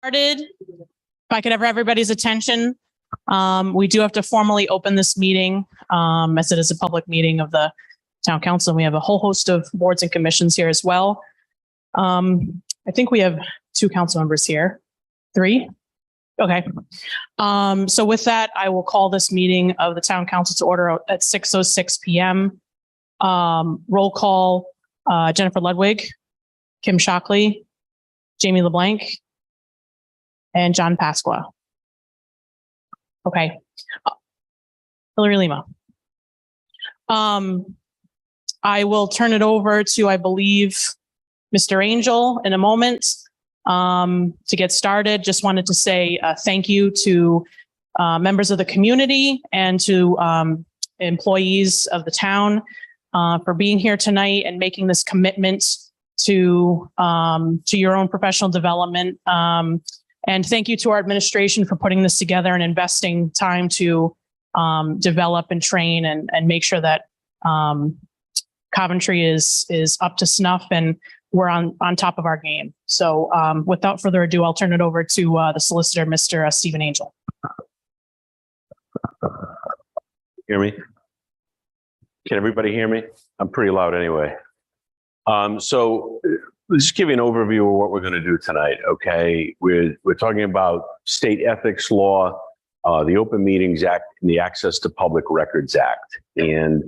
Started. If I could have everybody's attention, we do have to formally open this meeting as it is a public meeting of the town council. We have a whole host of boards and commissions here as well. I think we have 2 council members here. 3? Okay. So with that, I will call this meeting of the town council to order at 6:06 p.m. Roll call, Jennifer Ludwig, Kim Shockley, Jamie LeBlanc, and John Pasqua. Okay. Hillary Lima. I will turn it over to, I believe, Mr. Angel in a moment to get started. Just wanted to say thank you to members of the community and to employees of the town for being here tonight and making this commitment to your own professional development. And thank you to our administration for putting this together and investing time to develop and train and make sure that Coventry is up to snuff and we're on top of our game. So without further ado, I'll turn it over to the solicitor, Mr. Stephen Angel. Hear me? Can everybody hear me? I'm pretty loud anyway. So let's just give you an overview of what we're going to do tonight. Okay, we're talking about state ethics law, the Open Meetings Act, and the Access to Public Records Act, and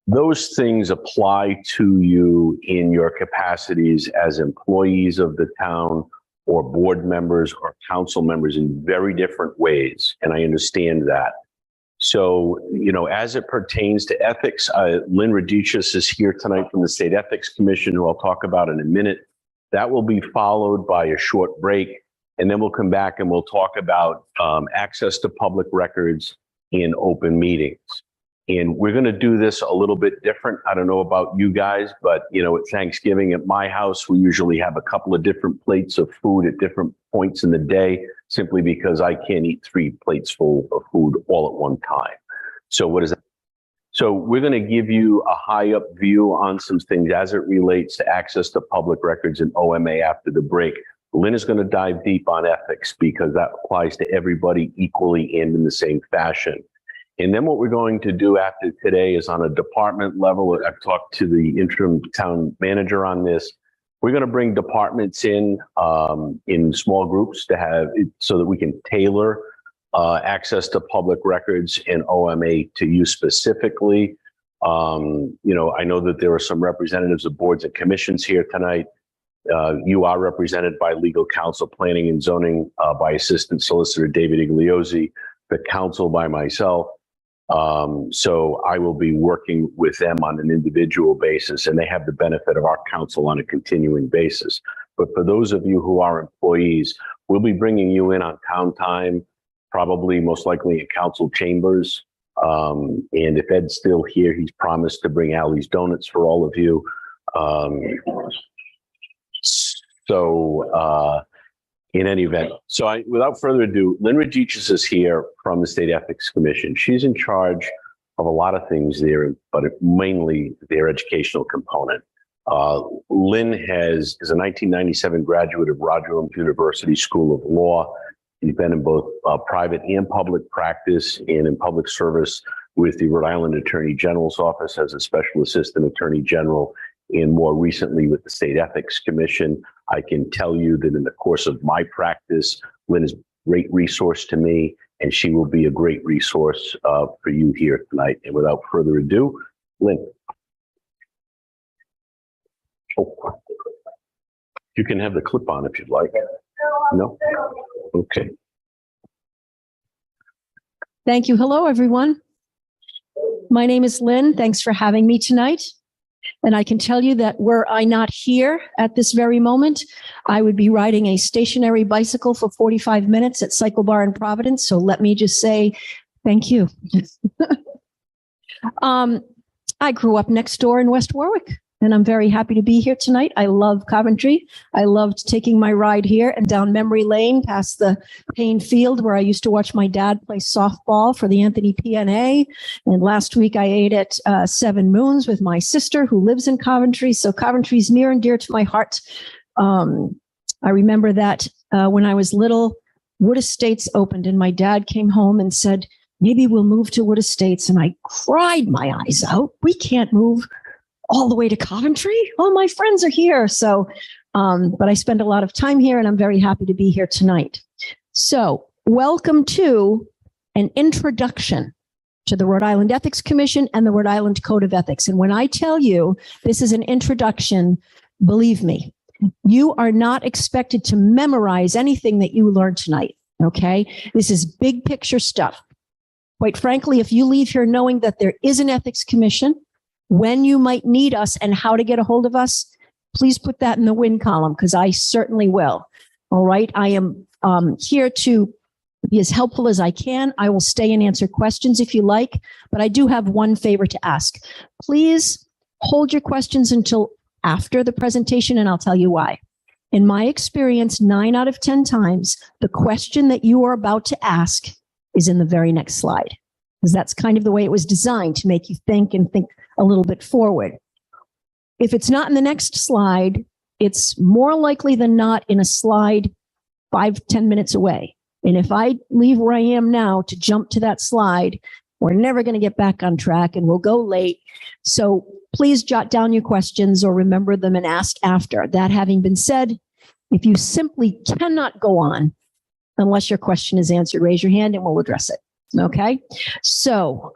those things apply to you in your capacities as employees of the town or board members or council members in very different ways. And I understand that. So, you know, as it pertains to ethics, Lynn Radichis is here tonight from the State Ethics Commission, who I'll talk about in a minute. That will be followed by a short break, and then we'll come back and we'll talk about access to public records in open meetings. And we're going to do this a little bit different. I don't know about you guys, but, you know, at Thanksgiving at my house, we usually have a couple of different plates of food at different points in the day, simply because I can't eat 3 plates full of food all at one time. So what is that? So we're going to give you a high up view on some things as it relates to access to public records and OMA after the break. Lynn is going to dive deep on ethics because that applies to everybody equally and in the same fashion. And then what we're going to do after today is on a department level. I've talked to the interim town manager on this. We're going to bring departments in small groups to have it so that we can tailor access to public records and OMA to you specifically. You know, I know that there are some representatives of boards and commissions here tonight. You are represented by legal counsel, planning and zoning by Assistant Solicitor David Igliozzi, the council by myself. So I will be working with them on an individual basis, and they have the benefit of our counsel on a continuing basis. But for those of you who are employees, we'll be bringing you in on town time, probably most likely in council chambers. And if Ed's still here, he's promised to bring Allie's Donuts for all of you. In any event, so without further ado, Lynn Radichis is here from the State Ethics Commission. She's in charge of a lot of things there, but mainly their educational component. Lynn is a 1997 graduate of Roger Williams University School of Law. She's been in both private and public practice and in public service with the Rhode Island Attorney General's Office as a Special Assistant Attorney General, and more recently with the State Ethics Commission. I can tell you that in the course of my practice, Lynn is a great resource to me, and she will be a great resource for you here tonight. And without further ado, Lynn. Oh, you can have the clip on if you'd like. No? Okay. Thank you. Hello, everyone. My name is Lynn. Thanks for having me tonight. And I can tell you that were I not here at this very moment, I would be riding a stationary bicycle for 45 minutes at Cycle Bar in Providence. So let me just say thank you. I grew up next door in West Warwick, and I'm very happy to be here tonight. I love Coventry. I loved taking my ride here and down memory lane past the Payne Field where I used to watch my dad play softball for the Anthony PNA. And last week I ate at Seven Moons with my sister who lives in Coventry. So Coventry's near and dear to my heart. I remember that When I was little, Wood Estates opened and my dad came home and said, maybe we'll move to Wood Estates. And I cried my eyes out. We can't move all the way to Coventry. All my friends are here. So, but I spend a lot of time here and I'm very happy to be here tonight. So welcome to an introduction to the Rhode Island Ethics Commission and the Rhode Island Code of Ethics. And when I tell you this is an introduction, believe me, you are not expected to memorize anything that you learn tonight, okay? This is big picture stuff. Quite frankly, if you leave here knowing that there is an ethics commission, when you might need us and how to get a hold of us, please put that in the win column because I certainly will. All right, I am here to be as helpful as I can. I will stay and answer questions if you like, but I do have one favor to ask. Please hold your questions until after the presentation, and I'll tell you why. In my experience, 9 out of 10 times, the question that you are about to ask is in the very next slide, because that's kind of the way it was designed to make you think and think a little bit forward. If it's not in the next slide, it's more likely than not in a slide 5-10 minutes away. And if I leave where I am now to jump to that slide, we're never going to get back on track and we'll go late. So please jot down your questions or remember them and ask after. That having been said, if you simply cannot go on unless your question is answered, raise your hand and we'll address it. Okay. So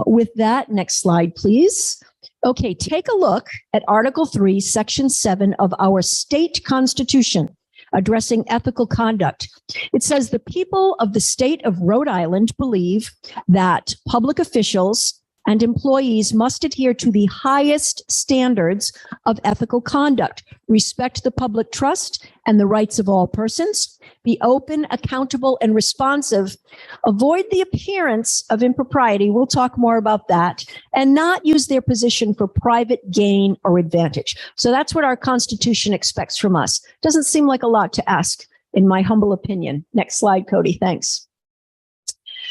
with that, next slide, please. Okay, take a look at Article 3, Section 7 of our state constitution addressing ethical conduct. It says the people of the state of Rhode Island believe that public officials and employees must adhere to the highest standards of ethical conduct, respect the public trust and the rights of all persons, be open, accountable, and responsive, avoid the appearance of impropriety, we'll talk more about that, and not use their position for private gain or advantage. So that's what our Constitution expects from us. Doesn't seem like a lot to ask, in my humble opinion. Next slide, Cody, thanks.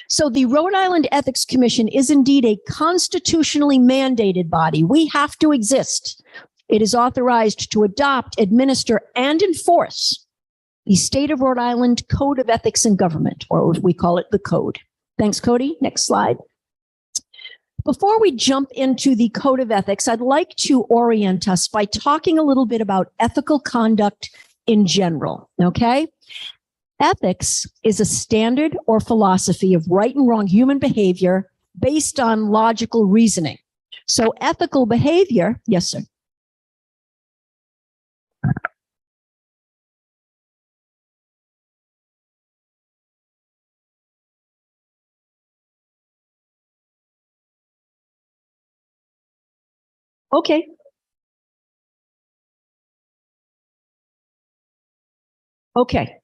So the Rhode Island Ethics Commission is indeed a constitutionally mandated body. We have to exist. It is authorized to adopt, administer, and enforce the State of Rhode Island Code of Ethics and Government, or we call it the Code. Thanks, Cody. Next slide. Before we jump into the Code of Ethics, I'd like to orient us by talking a little bit about ethical conduct in general, okay? Ethics is a standard or philosophy of right and wrong human behavior based on logical reasoning. So ethical behavior, yes, sir. Okay. Okay.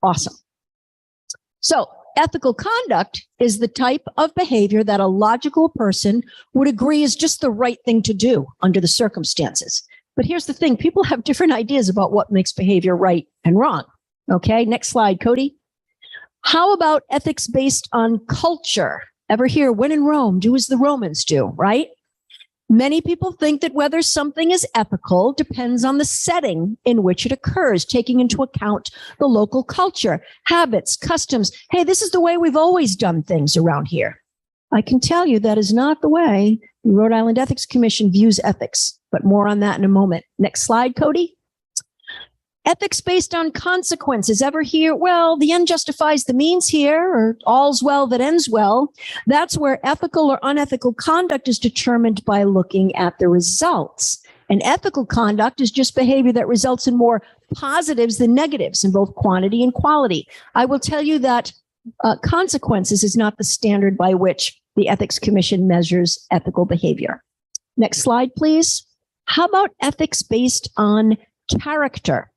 Awesome. So ethical conduct is the type of behavior that a logical person would agree is just the right thing to do under the circumstances. But here's the thing. People have different ideas about what makes behavior right and wrong. Okay. Next slide, Cody. How about ethics based on culture? Ever hear, when in Rome, do as the Romans do, right? Many people think that whether something is ethical depends on the setting in which it occurs, taking into account the local culture, habits, customs. Hey, this is the way we've always done things around here. I can tell you that is not the way the Rhode Island Ethics Commission views ethics, but more on that in a moment. Next slide, Cody. Ethics based on consequences. Ever hear, well, the end justifies the means here, or all's well that ends well. That's where ethical or unethical conduct is determined by looking at the results. And ethical conduct is just behavior that results in more positives than negatives in both quantity and quality. I will tell you that consequences is not the standard by which the Ethics Commission measures ethical behavior. Next slide, please. How about ethics based on character,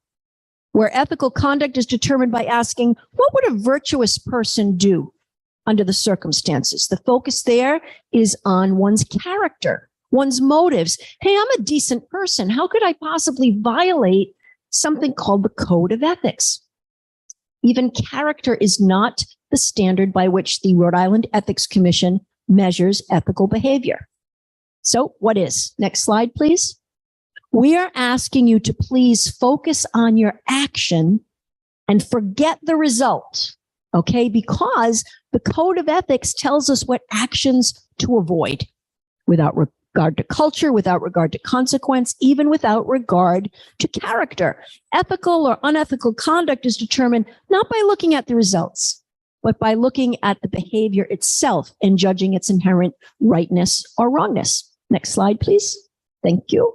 where ethical conduct is determined by asking, what would a virtuous person do under the circumstances? The focus there is on one's character, one's motives. Hey, I'm a decent person. How could I possibly violate something called the Code of Ethics? Even character is not the standard by which the Rhode Island Ethics Commission measures ethical behavior. So what is? Next slide, please. We are asking you to please focus on your action and forget the result, okay? Because the code of ethics tells us what actions to avoid without regard to culture, without regard to consequence, even without regard to character. Ethical or unethical conduct is determined not by looking at the results, but by looking at the behavior itself and judging its inherent rightness or wrongness. Next slide, please. Thank you.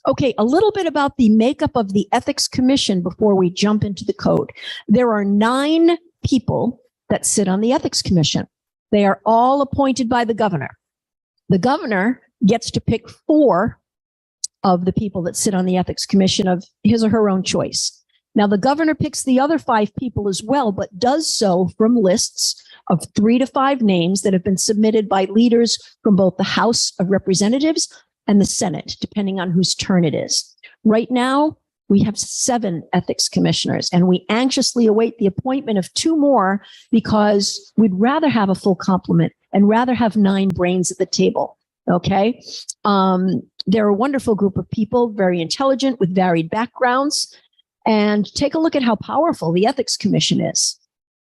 Okay, a little bit about the makeup of the Ethics Commission before we jump into the code. There are 9 people that sit on the Ethics Commission. They are all appointed by the governor. The governor gets to pick 4 of the people that sit on the Ethics Commission of his or her own choice. Now, the governor picks the other 5 people as well, but does so from lists of 3 to 5 names that have been submitted by leaders from both the House of Representatives and the Senate, depending on whose turn it is. Right now, we have 7 ethics commissioners, and we anxiously await the appointment of 2 more because we'd rather have a full complement and rather have 9 brains at the table. Okay. They're a wonderful group of people, very intelligent with varied backgrounds. And take a look at how powerful the Ethics Commission is.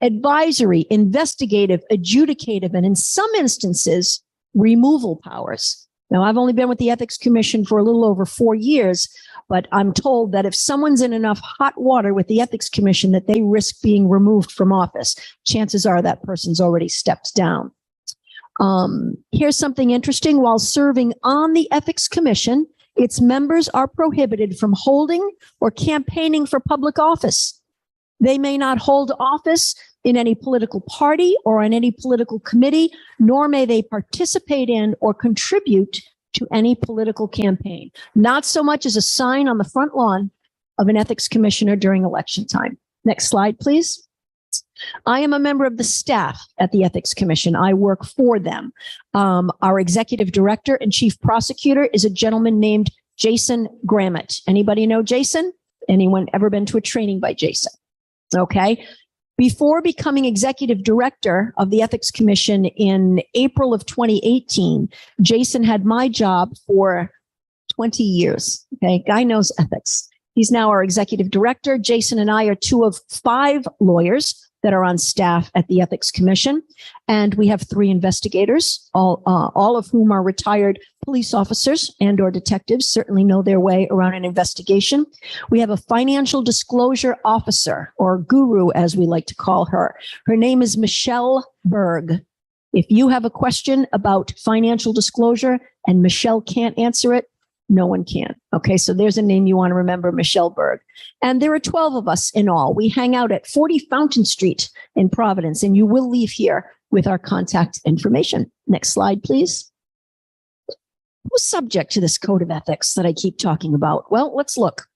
Advisory, investigative, adjudicative, and in some instances, removal powers. Now, I've only been with the Ethics Commission for a little over 4 years, but I'm told that if someone's in enough hot water with the Ethics Commission that they risk being removed from office, chances are that person's already stepped down. Here's something interesting. While serving on the Ethics Commission, its members are prohibited from holding or campaigning for public office. They may not hold office in any political party or on any political committee, nor may they participate in or contribute to any political campaign. Not so much as a sign on the front lawn of an ethics commissioner during election time. Next slide, please. I am a member of the staff at the Ethics Commission. I work for them. Our executive director and chief prosecutor is a gentleman named Jason Grammett. Anybody know Jason? Anyone ever been to a training by Jason? Okay. Before becoming executive director of the Ethics Commission in April of 2018, Jason had my job for 20 years. Okay. Guy knows ethics. He's now our executive director. Jason and I are 2 of 5 lawyers that are on staff at the Ethics Commission. And we have 3 investigators, all of whom are retired police officers and or detectives, certainly know their way around an investigation. We have a financial disclosure officer, or guru, as we like to call her. Her name is Michelle Berg. If you have a question about financial disclosure and Michelle can't answer it, no one can. Okay, so there's a name you want to remember, Michelle Berg. And there are 12 of us in all. We hang out at 40 Fountain Street in Providence, and you will leave here with our contact information. Next slide, please. Who's subject to this code of ethics that I keep talking about? Well, let's look.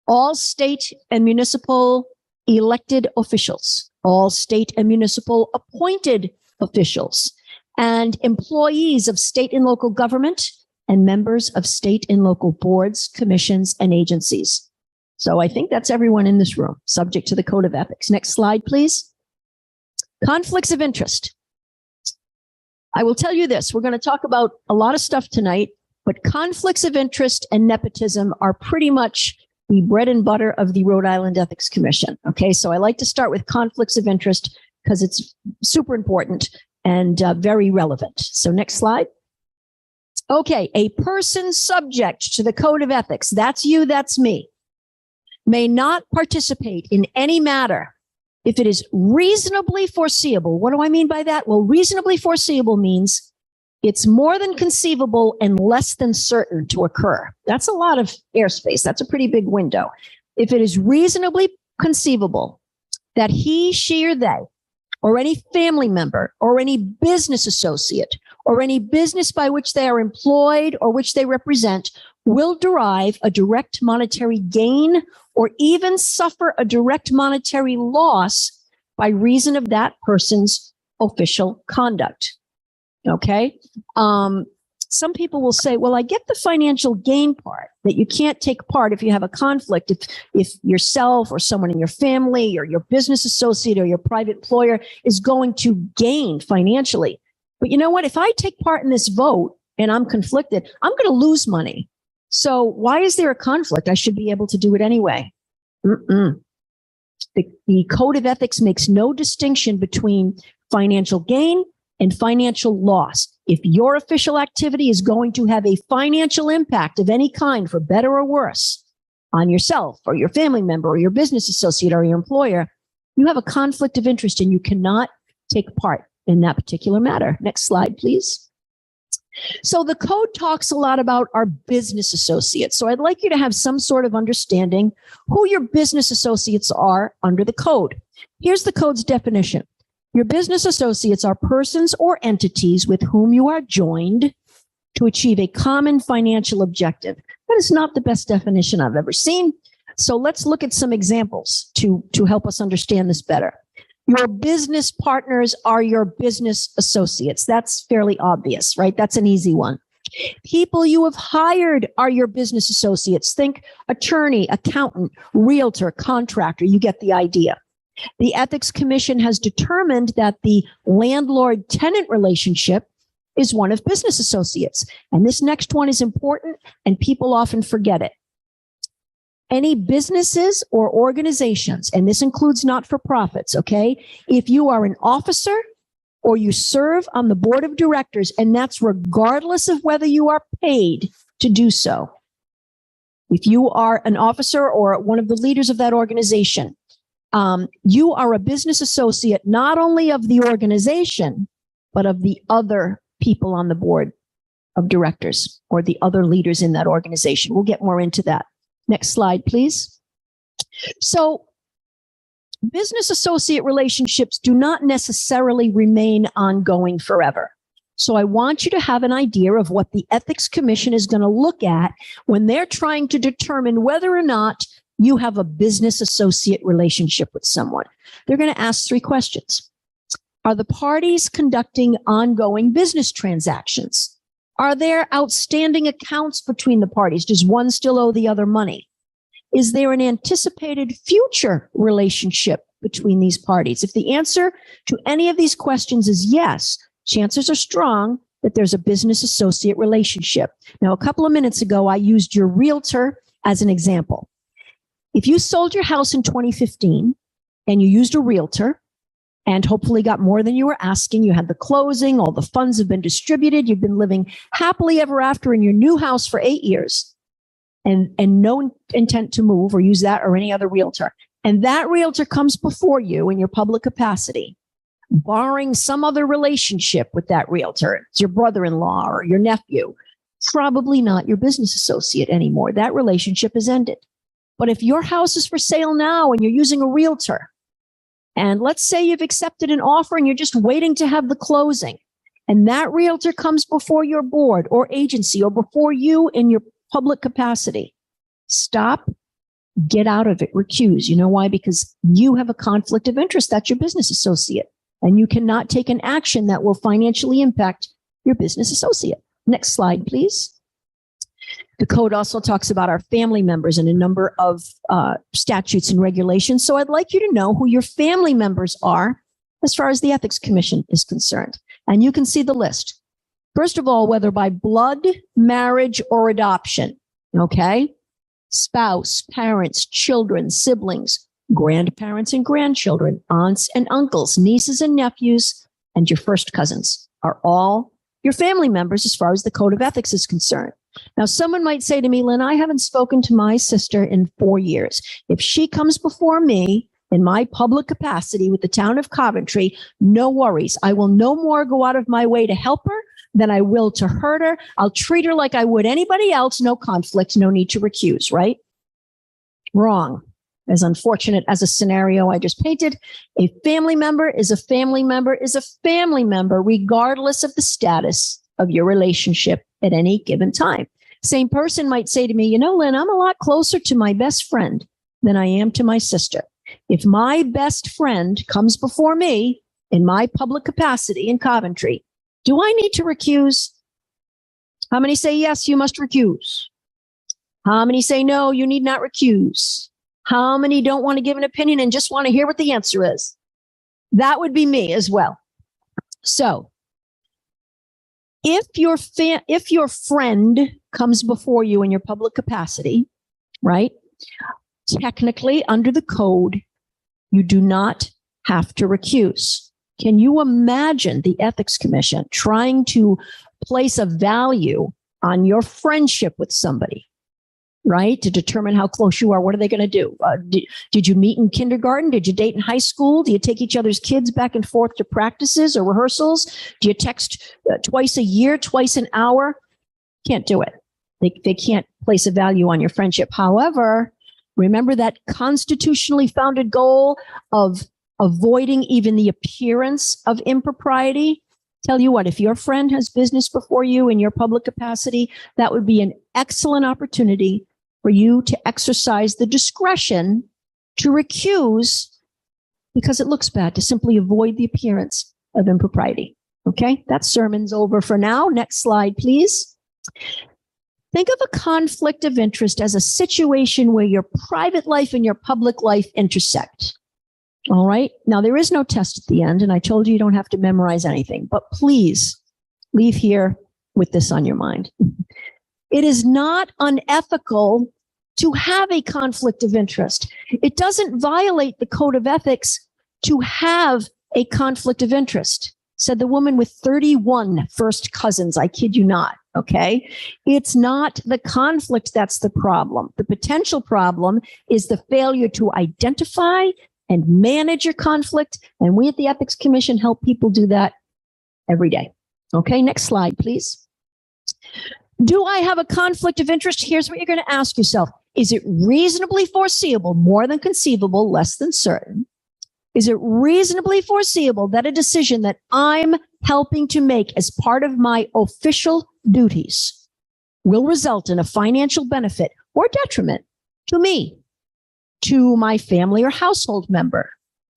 All state and municipal elected officials, all state and municipal appointed officials, and employees of state and local government, and members of state and local boards, commissions, and agencies. So I think that's everyone in this room, subject to the code of ethics. Next slide, please. Conflicts of interest. I will tell you this, we're going to talk about a lot of stuff tonight, but conflicts of interest and nepotism are pretty much the bread and butter of the Rhode Island Ethics Commission. Okay, so I like to start with conflicts of interest because it's super important and very relevant. So next slide. Okay, a person subject to the code of ethics, that's you, that's me, may not participate in any matter if it is reasonably foreseeable. What do I mean by that? Well, reasonably foreseeable means it's more than conceivable and less than certain to occur. That's a lot of airspace. That's a pretty big window. If it is reasonably conceivable that he, she, or they, or any family member, or any business associate, or any business by which they are employed or which they represent will derive a direct monetary gain or even suffer a direct monetary loss by reason of that person's official conduct. Okay. Some people will say, well, I get the financial gain part, that you can't take part if you have a conflict, if yourself or someone in your family or your business associate or your private employer is going to gain financially. But you know what? If I take part in this vote and I'm conflicted, I'm going to lose money. So why is there a conflict? I should be able to do it anyway. There The Code of Ethics makes no distinction between financial gain and financial loss. If your official activity is going to have a financial impact of any kind, for better or worse, on yourself or your family member or your business associate or your employer, you have a conflict of interest and you cannot take part in that particular matter. Next slide, please. So the code talks a lot about our business associates. So I'd like you to have some sort of understanding who your business associates are under the code. Here's the code's definition. Your business associates are persons or entities with whom you are joined to achieve a common financial objective. That is not the best definition I've ever seen. So let's look at some examples to help us understand this better. Your business partners are your business associates. That's fairly obvious, right? That's an easy one. People you have hired are your business associates. Think attorney, accountant, realtor, contractor. You get the idea. The Ethics Commission has determined that the landlord-tenant relationship is one of business associates. And this next one is important, and people often forget it. Any businesses or organizations, and this includes not-for-profits, okay? If you are an officer or you serve on the board of directors, and that's regardless of whether you are paid to do so. If you are an officer or one of the leaders of that organization, you are a business associate, not only of the organization, but of the other people on the board of directors or the other leaders in that organization. We'll get more into that. Next slide, please. So business associate relationships do not necessarily remain ongoing forever. So I want you to have an idea of what the Ethics Commission is going to look at when they're trying to determine whether or not you have a business associate relationship with someone. They're going to ask 3 questions. Are the parties conducting ongoing business transactions? Are there outstanding accounts between the parties? Does one still owe the other money? Is there an anticipated future relationship between these parties? If the answer to any of these questions is yes, chances are strong that there's a business associate relationship. Now, a couple of minutes ago, I used your realtor as an example. If you sold your house in 2015 and you used a realtor, and hopefully got more than you were asking. You had the closing, all the funds have been distributed. You've been living happily ever after in your new house for 8 years and no intent to move or use that or any other realtor. And that realtor comes before you in your public capacity, barring some other relationship with that realtor. It's your brother-in-law or your nephew, probably not your business associate anymore. That relationship is ended. But if your house is for sale now and you're using a realtor, and let's say you've accepted an offer and you're just waiting to have the closing, and that realtor comes before your board or agency or before you in your public capacity, stop, get out of it, recuse. You know why? Because you have a conflict of interest. That's your business associate, and you cannot take an action that will financially impact your business associate. Next slide, please. The code also talks about our family members and a number of statutes and regulations. So I'd like you to know who your family members are as far as the Ethics Commission is concerned. And you can see the list. First of all, whether by blood, marriage, or adoption, okay? Spouse, parents, children, siblings, grandparents and grandchildren, aunts and uncles, nieces and nephews, and your first cousins are all your family members as far as the Code of Ethics is concerned. Now, someone might say to me, Lynn, I haven't spoken to my sister in 4 years. If she comes before me in my public capacity with the town of Coventry, no worries. I will no more go out of my way to help her than I will to hurt her. I'll treat her like I would anybody else. No conflict, no need to recuse, right? Wrong. As unfortunate as a scenario I just painted, a family member is a family member is a family member, regardless of the status of your relationship at any given time. Same person might say to me, you know, Lynn, I'm a lot closer to my best friend than I am to my sister. If my best friend comes before me in my public capacity in Coventry, do I need to recuse? How many say yes, you must recuse? How many say no, you need not recuse? How many don't want to give an opinion and just want to hear what the answer is? That would be me as well. So if your friend comes before you in your public capacity, right? Technically, under the code, You do not have to recuse. Can you imagine the Ethics Commission trying to place a value on your friendship with somebody, right? To determine how close you are. What are they going to do? Did you meet in kindergarten? Did you date in high school? Do you take each other's kids back and forth to practices or rehearsals? Do you text twice a year, twice an hour? Can't do it. They can't place a value on your friendship. However, remember that constitutionally founded goal of avoiding even the appearance of impropriety? Tell you what, if your friend has business before you in your public capacity, that would be an excellent opportunity for you to exercise the discretion to recuse because it looks bad, to simply avoid the appearance of impropriety. Okay, that sermon's over for now. Next slide, please. Think of a conflict of interest as a situation where your private life and your public life intersect. All right. Now, there is no test at the end, and I told you you don't have to memorize anything, but please leave here with this on your mind. It is not unethical to have a conflict of interest. It doesn't violate the code of ethics to have a conflict of interest, said the woman with 31 first cousins. I kid you not. Okay. It's not the conflict that's the problem. The potential problem is the failure to identify and manage your conflict. And we at the Ethics Commission help people do that every day. Okay, next slide, please. Do I have a conflict of interest? Here's what you're going to ask yourself. Is it reasonably foreseeable, more than conceivable, less than certain? Is it reasonably foreseeable that a decision that I'm helping to make as part of my official duties will result in a financial benefit or detriment to me, to my family or household member,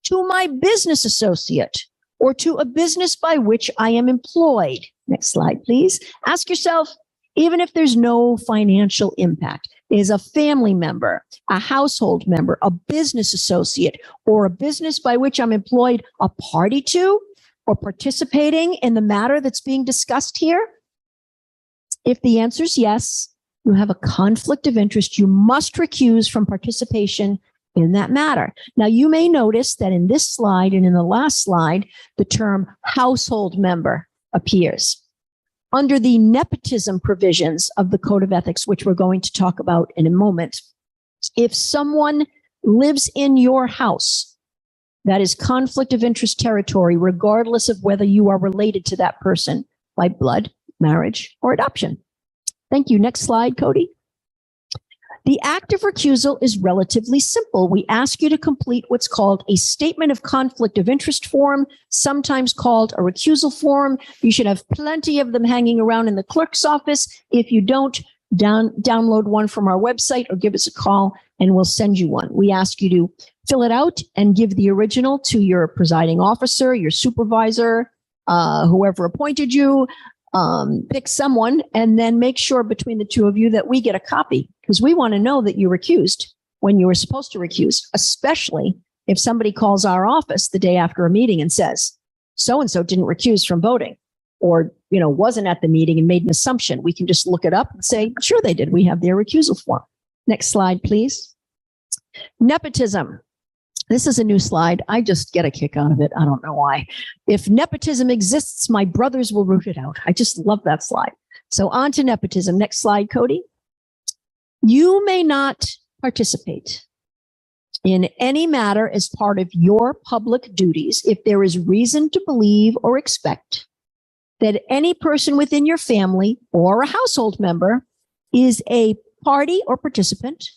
to my business associate, or to a business by which I am employed? Next slide, please. Ask yourself, even if there's no financial impact, is a family member, a household member, a business associate, or a business by which I'm employed a party to or participating in the matter that's being discussed here? If the answer is yes, you have a conflict of interest. You must recuse from participation in that matter. Now, you may notice that in this slide and in the last slide, the term household member appears. Under the nepotism provisions of the Code of Ethics, which we're going to talk about in a moment, if someone lives in your house, that is conflict of interest territory, regardless of whether you are related to that person by blood, marriage, or adoption. Thank you. Next slide, Cody. The act of recusal is relatively simple. We ask you to complete what's called a statement of conflict of interest form, sometimes called a recusal form. You should have plenty of them hanging around in the clerk's office. If you don't, download one from our website or give us a call and we'll send you one. We ask you to fill it out and give the original to your presiding officer, your supervisor, whoever appointed you. Pick someone and then make sure between the two of you that we get a copy, because we want to know that you recused when you were supposed to recuse, especially if somebody calls our office the day after a meeting and says, so-and-so didn't recuse from voting or, wasn't at the meeting and made an assumption. We can just look it up and say, sure, they did. We have their recusal form. Next slide, please. Nepotism. This is a new slide. I just get a kick out of it. I don't know why. If nepotism exists, my brothers will root it out. I just love that slide. So on to nepotism. Next slide, Cody. You may not participate in any matter as part of your public duties if there is reason to believe or expect that any person within your family or a household member is a party or participant,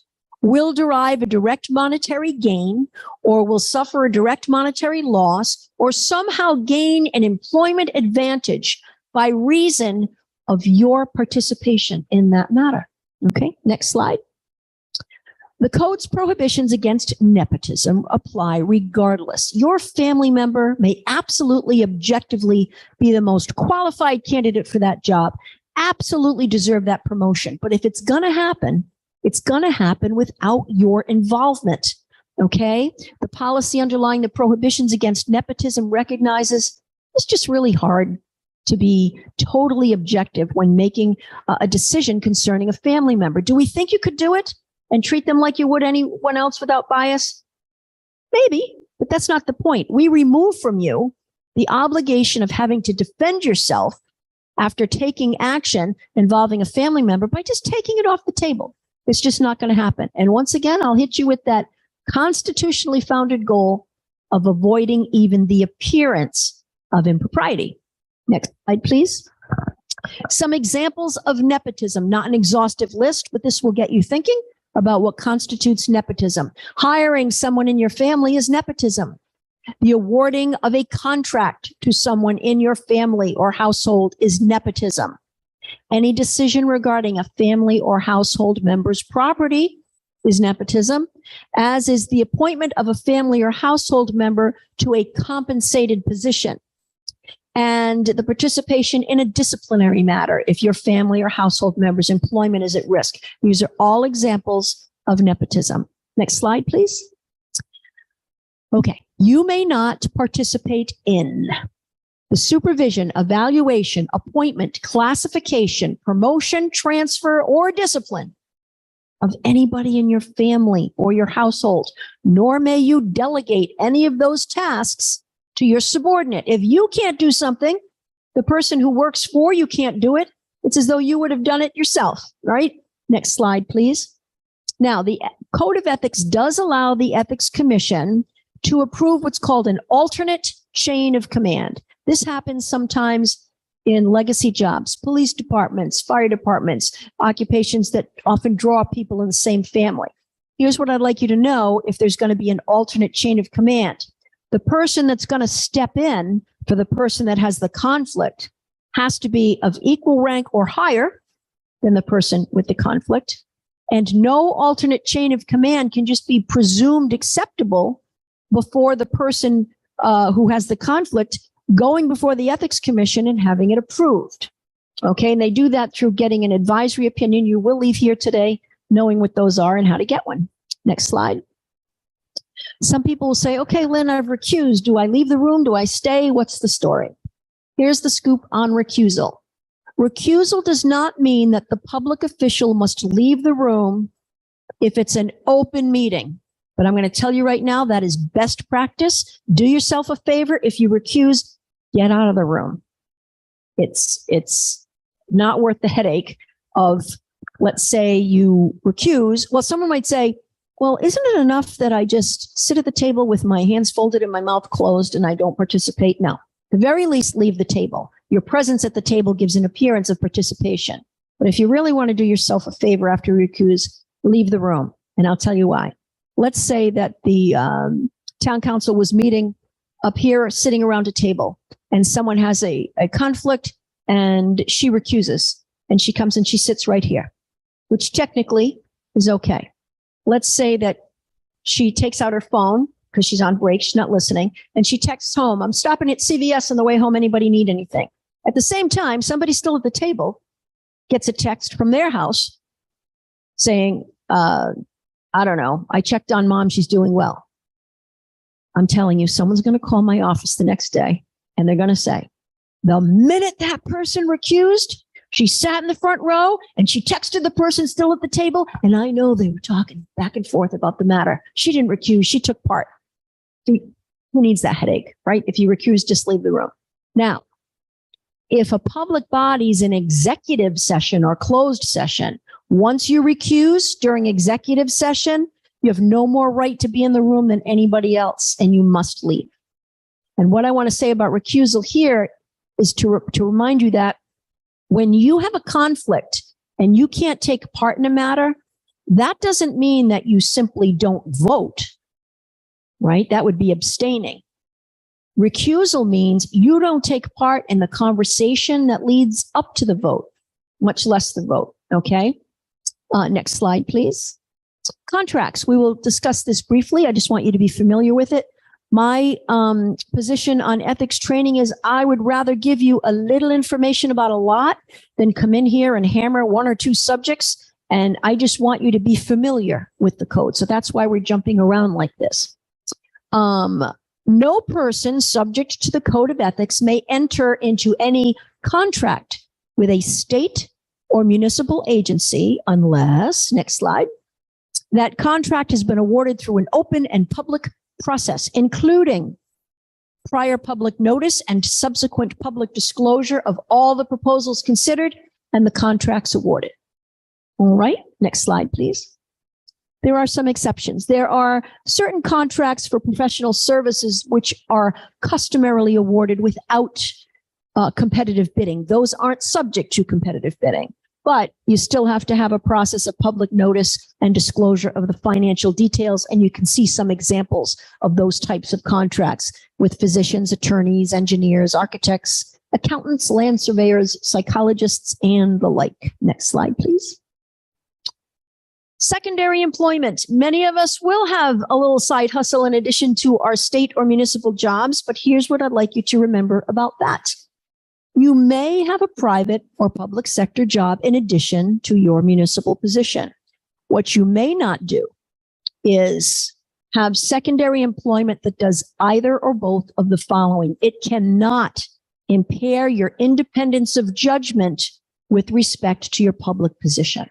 will derive a direct monetary gain, or will suffer a direct monetary loss, or somehow gain an employment advantage by reason of your participation in that matter. Okay, next slide. The code's prohibitions against nepotism apply regardless. Your family member may absolutely objectively be the most qualified candidate for that job, absolutely deserve that promotion. But if it's going to happen, it's going to happen without your involvement. Okay? The policy underlying the prohibitions against nepotism recognizes it's just really hard to be totally objective when making a decision concerning a family member. Do we think you could do it and treat them like you would anyone else without bias? Maybe. But that's not the point. We remove from you the obligation of having to defend yourself after taking action involving a family member by just taking it off the table. It's just not going to happen. And once again, I'll hit you with that constitutionally founded goal of avoiding even the appearance of impropriety. Next slide, please. Some examples of nepotism, not an exhaustive list, but this will get you thinking about what constitutes nepotism. Hiring someone in your family is nepotism. The awarding of a contract to someone in your family or household is nepotism. Any decision regarding a family or household member's property is nepotism, as is the appointment of a family or household member to a compensated position, and the participation in a disciplinary matter if your family or household member's employment is at risk. These are all examples of nepotism. Next slide, please. Okay. You may not participate in the supervision, evaluation, appointment, classification, promotion, transfer, or discipline of anybody in your family or your household, nor may you delegate any of those tasks to your subordinate. If you can't do something, the person who works for you can't do it. It's as though you would have done it yourself, right? Next slide, please. Now, the Code of Ethics does allow the Ethics Commission to approve what's called an alternate chain of command. This happens sometimes in legacy jobs, police departments, fire departments, occupations that often draw people in the same family. Here's what I'd like you to know if there's going to be an alternate chain of command. The person that's going to step in for the person that has the conflict has to be of equal rank or higher than the person with the conflict. And no alternate chain of command can just be presumed acceptable before the person who has the conflict going before the Ethics Commission and having it approved. Okay, and they do that through getting an advisory opinion. You will leave here today knowing what those are and how to get one. Next slide. Some people will say, okay, Lynn, I've recused. Do I leave the room? Do I stay? What's the story? Here's the scoop on recusal. Recusal does not mean that the public official must leave the room if it's an open meeting. But I'm going to tell you right now, that is best practice. Do yourself a favor. If you recuse, get out of the room. It's not worth the headache of, let's say you recuse. Well, someone might say, well, isn't it enough that I just sit at the table with my hands folded and my mouth closed and I don't participate? No, at the very least, leave the table. Your presence at the table gives an appearance of participation. But if you really want to do yourself a favor after you recuse, leave the room. And I'll tell you why. Let's say that the town council was meeting up here, sitting around a table, and someone has a conflict and she recuses and she comes and she sits right here, which technically is okay. Let's say that she takes out her phone because she's on break, she's not listening, and she texts home, I'm stopping at CVS on the way home, anybody need anything? At the same time, somebody still at the table gets a text from their house saying, I don't know, I checked on mom, she's doing well. I'm telling you, someone's going to call my office the next day and they're going to say, the minute that person recused, she sat in the front row and she texted the person still at the table. And I know they were talking back and forth about the matter. She didn't recuse, she took part. Who needs that headache, right? If you recuse, just leave the room. Now, if a public body's an executive session or closed session, once you recuse during executive session, you have no more right to be in the room than anybody else, and you must leave. And what I want to say about recusal here is to remind you that when you have a conflict and you can't take part in a matter, that doesn't mean that you simply don't vote, right? That would be abstaining. Recusal means you don't take part in the conversation that leads up to the vote, much less the vote, okay? Next slide, please. Contracts. We will discuss this briefly. I just want you to be familiar with it. My position on ethics training is I would rather give you a little information about a lot than come in here and hammer one or two subjects. And I just want you to be familiar with the code. So that's why we're jumping around like this. No person subject to the Code of Ethics may enter into any contract with a state or municipal agency unless, next slide, that contract has been awarded through an open and public process, including prior public notice and subsequent public disclosure of all the proposals considered and the contracts awarded. All right, next slide, please. There are some exceptions. There are certain contracts for professional services which are customarily awarded without competitive bidding. Those aren't subject to competitive bidding, but you still have to have a process of public notice and disclosure of the financial details. And you can see some examples of those types of contracts with physicians, attorneys, engineers, architects, accountants, land surveyors, psychologists, and the like. Next slide, please. Secondary employment. Many of us will have a little side hustle in addition to our state or municipal jobs, but here's what I'd like you to remember about that. You may have a private or public sector job in addition to your municipal position. What you may not do is have secondary employment that does either or both of the following. It cannot impair your independence of judgment with respect to your public position,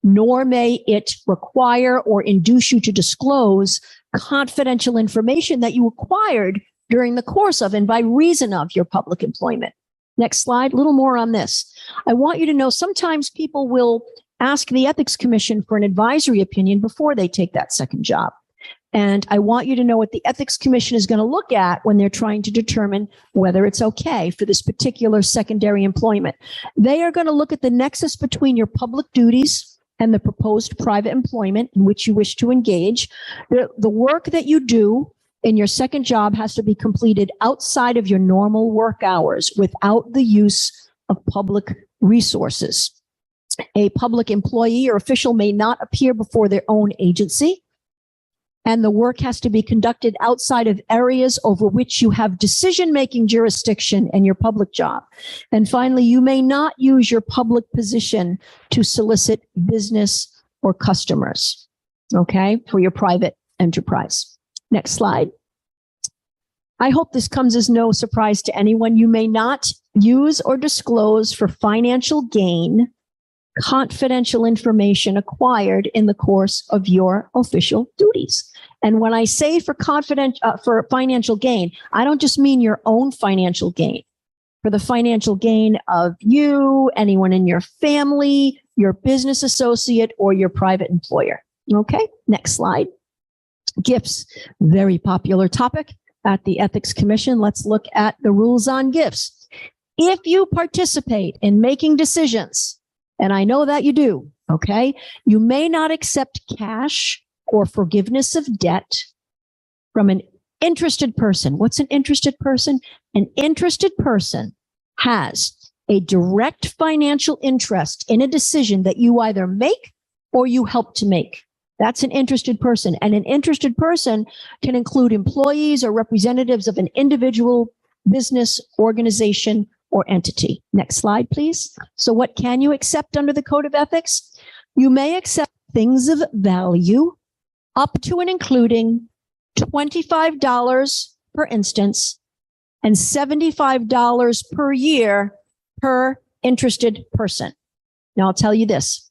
nor may it require or induce you to disclose confidential information that you acquired during the course of and by reason of your public employment. Next slide, a little more on this. I want you to know sometimes people will ask the Ethics Commission for an advisory opinion before they take that second job. And I want you to know what the Ethics Commission is going to look at when they're trying to determine whether it's okay for this particular secondary employment. They are going to look at the nexus between your public duties and the proposed private employment in which you wish to engage. The work that you do in your second job has to be completed outside of your normal work hours without the use of public resources. A public employee or official may not appear before their own agency, and the work has to be conducted outside of areas over which you have decision-making jurisdiction in your public job. And finally, you may not use your public position to solicit business or customers, okay, for your private enterprise. Next slide. I hope this comes as no surprise to anyone. You may not use or disclose for financial gain confidential information acquired in the course of your official duties. And when I say for financial gain, I don't just mean your own financial gain. For the financial gain of you, anyone in your family, your business associate, or your private employer. Okay, next slide. Gifts, very popular topic at the Ethics Commission. Let's look at the rules on gifts. If you participate in making decisions, and I know that you do, okay, you may not accept cash or forgiveness of debt from an interested person. What's an interested person? An interested person has a direct financial interest in a decision that you either make or you help to make. That's an interested person. And an interested person can include employees or representatives of an individual, business, organization, or entity. Next slide, please. So what can you accept under the Code of Ethics? You may accept things of value up to and including $25 per instance and $75 per year per interested person. Now, I'll tell you this.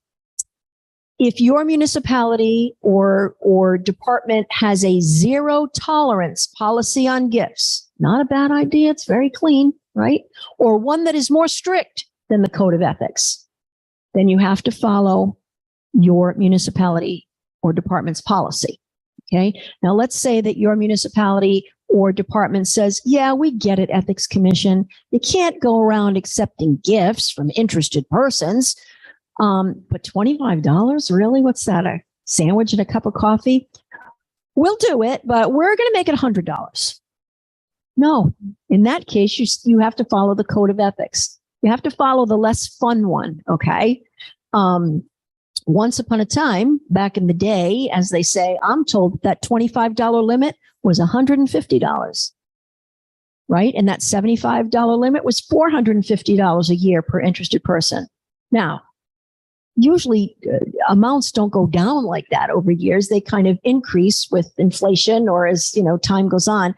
If your municipality or department has a zero tolerance policy on gifts, not a bad idea, it's very clean, right? Or one that is more strict than the Code of Ethics, then you have to follow your municipality or department's policy. Okay. Now let's say that your municipality or department says, yeah, we get it, Ethics Commission. You can't go around accepting gifts from interested persons. But $25, really? What's that? A sandwich and a cup of coffee? We'll do it, but we're going to make it $100. No, in that case, you have to follow the Code of Ethics. You have to follow the less fun one. Okay. Once upon a time, back in the day, as they say, I'm told that $25 limit was $150, right? And that $75 limit was $450 a year per interested person. Now, usually amounts don't go down like that over years. They kind of increase with inflation or as, time goes on.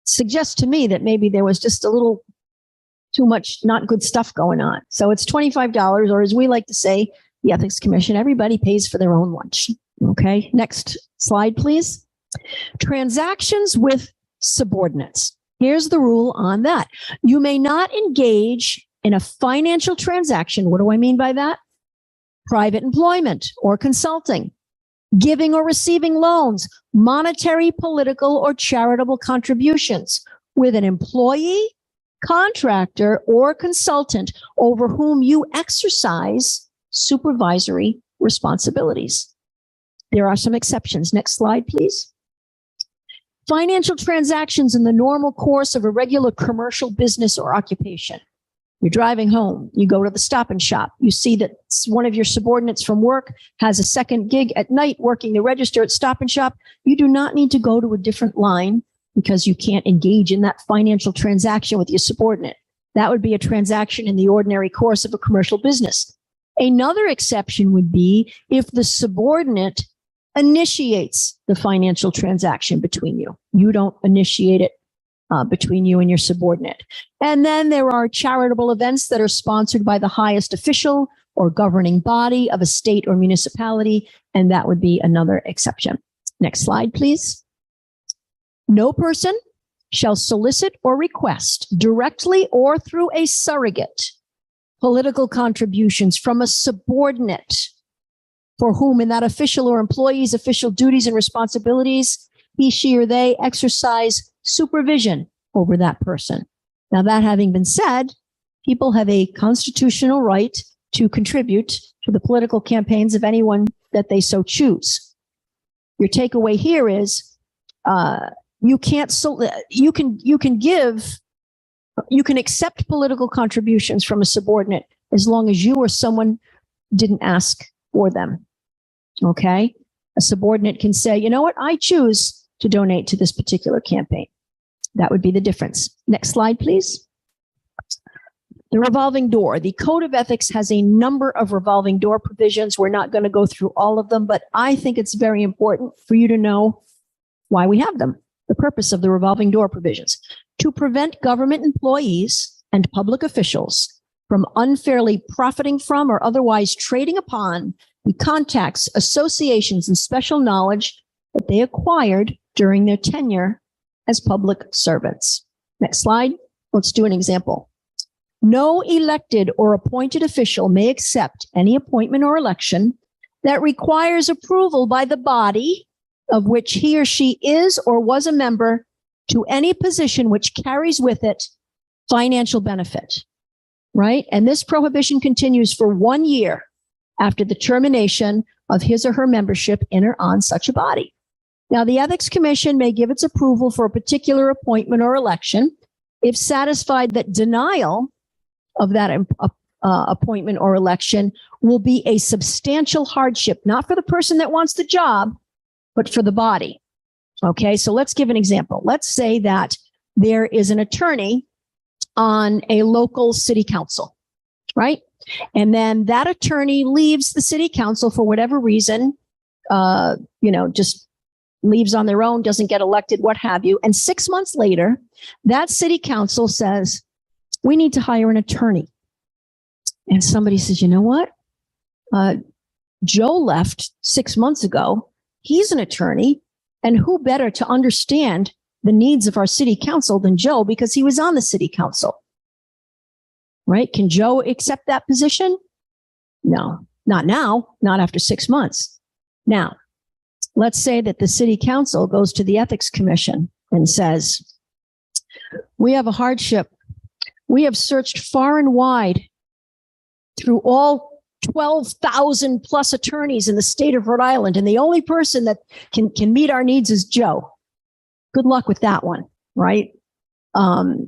Suggests to me that maybe there was just a little too much not good stuff going on. So it's $25, or as we like to say, the Ethics Commission, everybody pays for their own lunch. Okay, next slide, please. Transactions with subordinates. Here's the rule on that. You may not engage in a financial transaction. What do I mean by that? Private employment or consulting, giving or receiving loans, monetary, political, or charitable contributions with an employee, contractor, or consultant over whom you exercise supervisory responsibilities. There are some exceptions. Next slide, please. Financial transactions in the normal course of a regular commercial business or occupation. You're driving home, you go to the Stop and Shop, you see that one of your subordinates from work has a second gig at night working the register at Stop and Shop. You do not need to go to a different line because you can't engage in that financial transaction with your subordinate. That would be a transaction in the ordinary course of a commercial business. Another exception would be if the subordinate initiates the financial transaction between you. You don't initiate it between you and your subordinate. And then there are charitable events that are sponsored by the highest official or governing body of a state or municipality, and that would be another exception. Next slide, please. No person shall solicit or request directly or through a surrogate political contributions from a subordinate for whom in that official or employee's official duties and responsibilities, he, she, or they exercise supervision over that person. Now, that having been said, people have a constitutional right to contribute to the political campaigns of anyone that they so choose. Your takeaway here is you can accept political contributions from a subordinate as long as you or someone didn't ask for them. Okay? A subordinate can say, you know what, I choose to donate to this particular campaign. That would be the difference. Next slide, please. The revolving door. The Code of Ethics has a number of revolving door provisions. We're not going to go through all of them, but I think it's very important for you to know why we have them. The purpose of the revolving door provisions: to prevent government employees and public officials from unfairly profiting from or otherwise trading upon the contacts, associations, and special knowledge that they acquired during their tenure as public servants. Next slide. Let's do an example. No elected or appointed official may accept any appointment or election that requires approval by the body of which he or she is or was a member to any position which carries with it financial benefit, right? And this prohibition continues for 1 year after the termination of his or her membership in or on such a body. Now, the Ethics Commission may give its approval for a particular appointment or election if satisfied that denial of that appointment or election will be a substantial hardship, not for the person that wants the job, but for the body. Okay, so let's give an example. Let's say that there is an attorney on a local city council, right? And then that attorney leaves the city council for whatever reason, just leaves on their own, doesn't get elected, what have you. And 6 months later, that city council says, we need to hire an attorney. And somebody says, you know what? Joe left 6 months ago. He's an attorney. And who better to understand the needs of our city council than Joe, because he was on the city council, right? Can Joe accept that position? No, not now, not after 6 months. Now, let's say that the city council goes to the Ethics Commission and says, we have a hardship. We have searched far and wide through all 12,000 plus attorneys in the state of Rhode Island, and the only person that can meet our needs is Joe. Good luck with that one, right?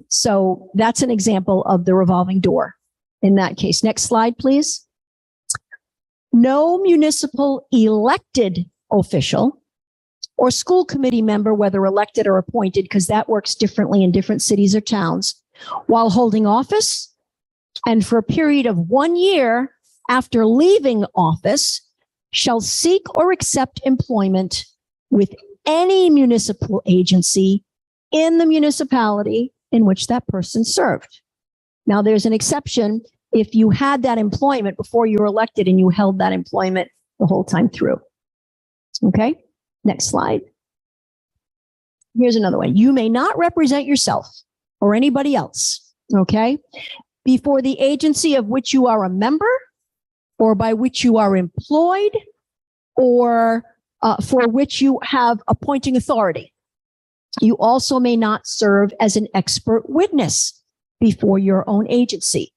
So that's an example of the revolving door in that case. Next slide, please. No municipal elected official or school committee member, whether elected or appointed, because that works differently in different cities or towns, while holding office and for a period of 1 year after leaving office, shall seek or accept employment with any municipal agency in the municipality in which that person served. Now, there's an exception if you had that employment before you were elected and you held that employment the whole time through. Okay, next slide. Here's another one. You may not represent yourself or anybody else, okay, before the agency of which you are a member or by which you are employed or for which you have appointing authority. You also may not serve as an expert witness before your own agency.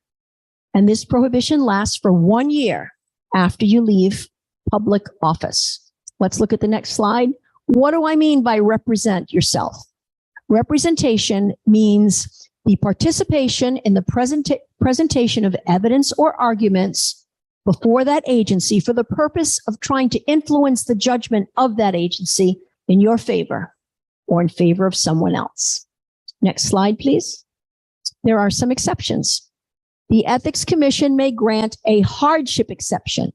And this prohibition lasts for 1 year after you leave public office. Let's look at the next slide. What do I mean by represent yourself? Representation means the participation in the presentation of evidence or arguments before that agency for the purpose of trying to influence the judgment of that agency in your favor or in favor of someone else. Next slide, please. There are some exceptions. The Ethics Commission may grant a hardship exception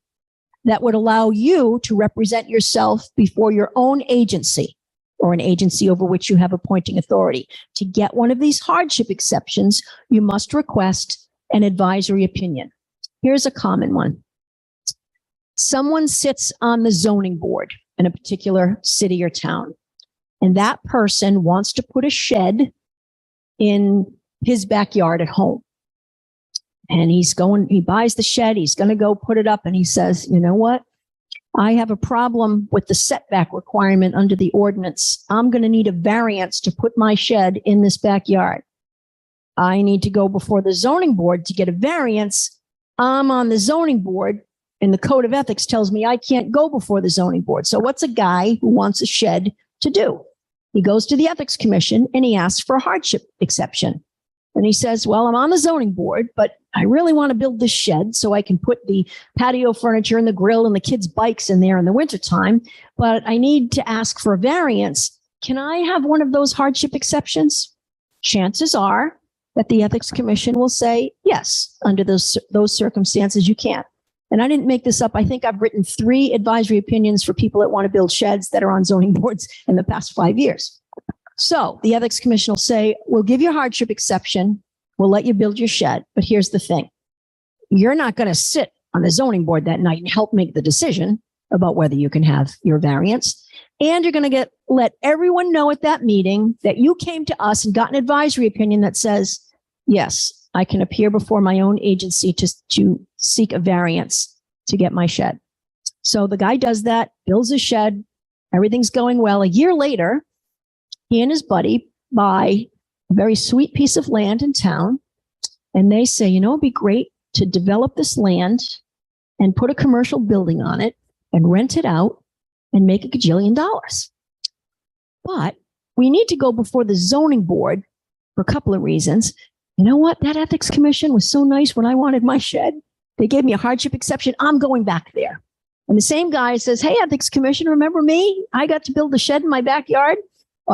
that would allow you to represent yourself before your own agency or an agency over which you have appointing authority. To get one of these hardship exceptions, you must request an advisory opinion. Here's a common one. Someone sits on the zoning board in a particular city or town, and that person wants to put a shed in his backyard at home. And he buys the shed, he's going to go put it up, and he says, you know what? I have a problem with the setback requirement under the ordinance. I'm going to need a variance to put my shed in this backyard. I need to go before the zoning board to get a variance. I'm on the zoning board, and the Code of Ethics tells me I can't go before the zoning board. So what's a guy who wants a shed to do? He goes to the Ethics Commission and he asks for a hardship exception. And he says, well, I'm on the zoning board, but I really want to build this shed so I can put the patio furniture and the grill and the kids' bikes in there in the wintertime. But I need to ask for a variance. Can I have one of those hardship exceptions? Chances are that the Ethics Commission will say, yes, under those circumstances, you can. And I didn't make this up. I think I've written 3 advisory opinions for people that want to build sheds that are on zoning boards in the past 5 years. So the Ethics Commission will say, we'll give you a hardship exception. We'll let you build your shed. But here's the thing. You're not going to sit on the zoning board that night and help make the decision about whether you can have your variance. And you're going to let everyone know at that meeting that you came to us and got an advisory opinion that says, yes, I can appear before my own agency to seek a variance to get my shed. So the guy does that, builds a shed. Everything's going well. A year later, he and his buddy buy a very sweet piece of land in town. And they say, you know, it'd be great to develop this land and put a commercial building on it and rent it out and make $1 gajillion. But we need to go before the zoning board for a couple of reasons. You know what? That Ethics Commission was so nice when I wanted my shed. They gave me a hardship exception. I'm going back there. And the same guy says, hey, Ethics Commission, remember me? I got to build a shed in my backyard,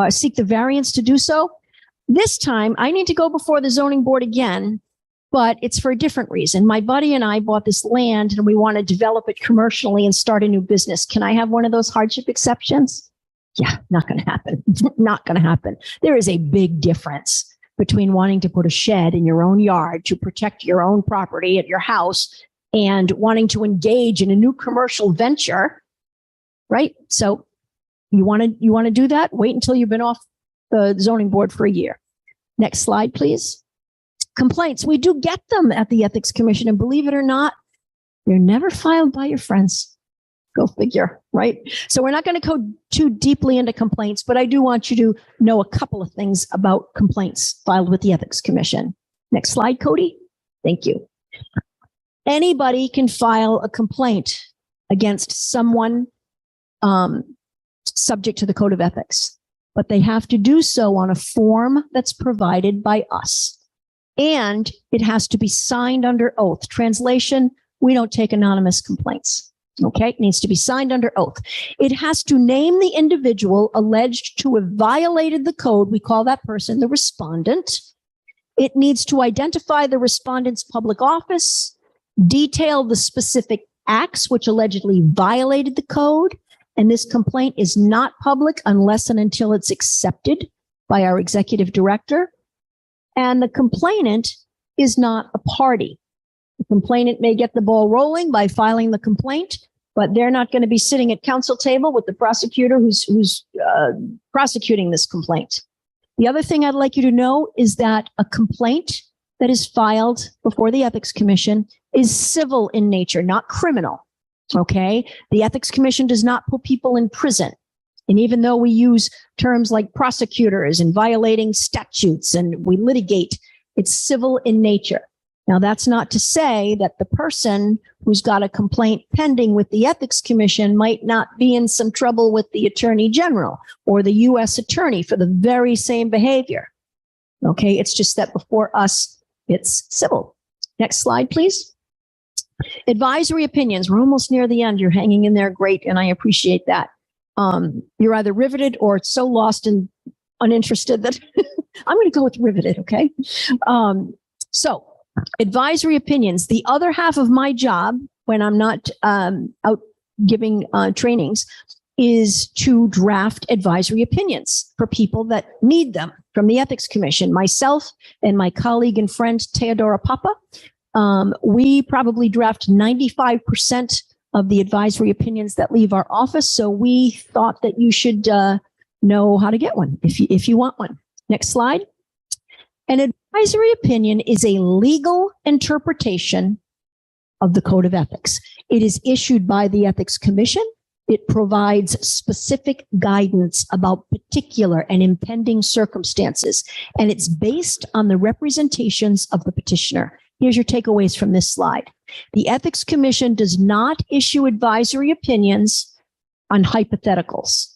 seek the variance to do so. This time, I need to go before the zoning board again, but it's for a different reason. My buddy and I bought this land and we want to develop it commercially and start a new business. Can I have one of those hardship exceptions? Yeah, not going to happen. Not going to happen. There is a big difference between wanting to put a shed in your own yard to protect your own property at your house and wanting to engage in a new commercial venture, right? So you want to do that? Wait until you've been off the zoning board for a year. Next slide, please. Complaints. We do get them at the Ethics Commission, and believe it or not, they're never filed by your friends. Go figure, right? So we're not going to go too deeply into complaints, but I do want you to know a couple of things about complaints filed with the Ethics Commission. Next slide, Cody. Thank you. Anybody can file a complaint against someone subject to the Code of Ethics, but they have to do so on a form that's provided by us. And it has to be signed under oath. Translation, we don't take anonymous complaints. Okay, it needs to be signed under oath. It has to name the individual alleged to have violated the code. We call that person the respondent. It needs to identify the respondent's public office, detail the specific acts which allegedly violated the code. And this complaint is not public unless and until it's accepted by our executive director. And the complainant is not a party. The complainant may get the ball rolling by filing the complaint, but they're not going to be sitting at council table with the prosecutor who's prosecuting this complaint. The other thing I'd like you to know is that a complaint that is filed before the Ethics Commission is civil in nature, not criminal. Okay? The Ethics Commission does not put people in prison. And even though we use terms like prosecutors and violating statutes and we litigate, it's civil in nature. Now, that's not to say that the person who's got a complaint pending with the Ethics Commission might not be in some trouble with the Attorney General or the U.S. Attorney for the very same behavior. Okay, it's just that before us, it's civil. Next slide, please. Advisory opinions. We're almost near the end. You're hanging in there. Great, and I appreciate that. You're either riveted or so lost and uninterested that I'm going to go with riveted, okay? So, advisory opinions. The other half of my job, when I'm not out giving trainings, is to draft advisory opinions for people that need them from the Ethics Commission. Myself and my colleague and friend, Teodora Papa, we probably draft 95% of the advisory opinions that leave our office. So we thought that you should know how to get one if you want one. Next slide. An advisory opinion is a legal interpretation of the Code of Ethics. It is issued by the Ethics Commission. It provides specific guidance about particular and impending circumstances, and it's based on the representations of the petitioner. Here's your takeaways from this slide. The Ethics Commission does not issue advisory opinions on hypotheticals.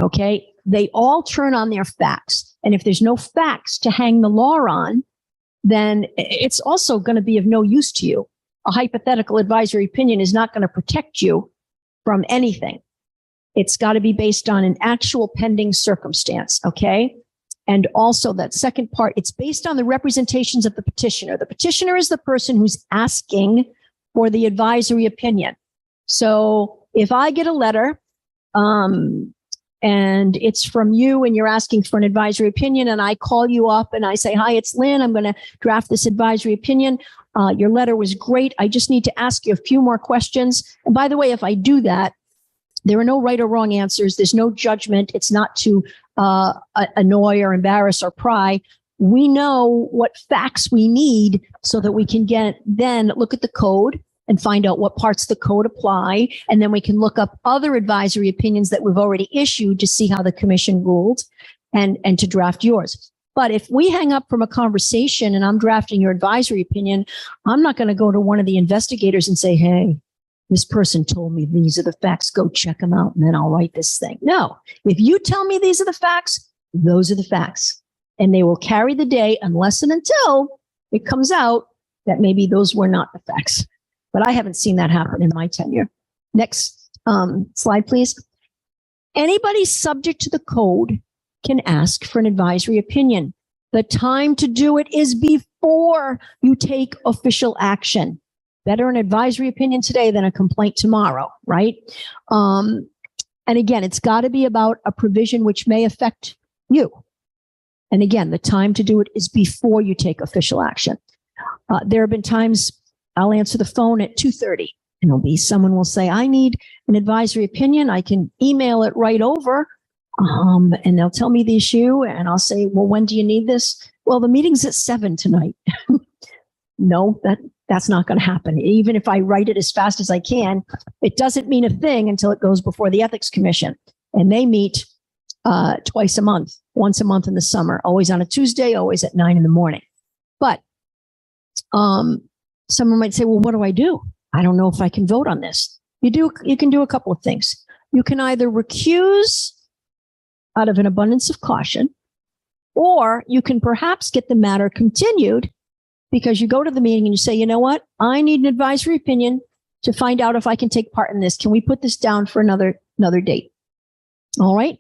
Okay? They all turn on their facts. And if there's no facts to hang the law on, then it's also going to be of no use to you. A hypothetical advisory opinion is not going to protect you from anything. It's got to be based on an actual pending circumstance. Okay? And also that second part, it's based on the representations of the petitioner. The petitioner is the person who's asking for the advisory opinion. So if I get a letter, and it's from you and you're asking for an advisory opinion, and I call you up and I say, hi, it's Lynn. I'm going to draft this advisory opinion. Your letter was great. I just need to ask you a few more questions. And by the way, if I do that, there are no right or wrong answers. There's no judgment. It's not to annoy or embarrass or pry. We know what facts we need so that we can then look at the code and find out what parts of the code apply. And then we can look up other advisory opinions that we've already issued to see how the commission ruled and to draft yours. But if we hang up from a conversation and I'm drafting your advisory opinion, I'm not going to go to one of the investigators and say, hey, this person told me these are the facts, go check them out, and then I'll write this thing. No, if you tell me these are the facts, those are the facts. And they will carry the day unless and until it comes out that maybe those were not the facts. But I haven't seen that happen in my tenure. Next slide, please. Anybody subject to the code can ask for an advisory opinion. The time to do it is before you take official action. Better an advisory opinion today than a complaint tomorrow, right? And again, it's got to be about a provision which may affect you. And again, the time to do it is before you take official action. There have been times I'll answer the phone at 2:30 and someone will say, I need an advisory opinion. I can email it right over. And they'll tell me the issue and I'll say, well, when do you need this? Well, the meeting's at 7 tonight. No, that's not going to happen. Even if I write it as fast as I can, it doesn't mean a thing until it goes before the Ethics Commission. And they meet twice a month, once a month in the summer, always on a Tuesday, always at 9 a.m. But someone might say, well, what do I do? I don't know if I can vote on this. You can do a couple of things. You can either recuse out of an abundance of caution, or you can perhaps get the matter continued because you go to the meeting and you say, you know what? I need an advisory opinion to find out if I can take part in this. Can we put this down for another date? All right.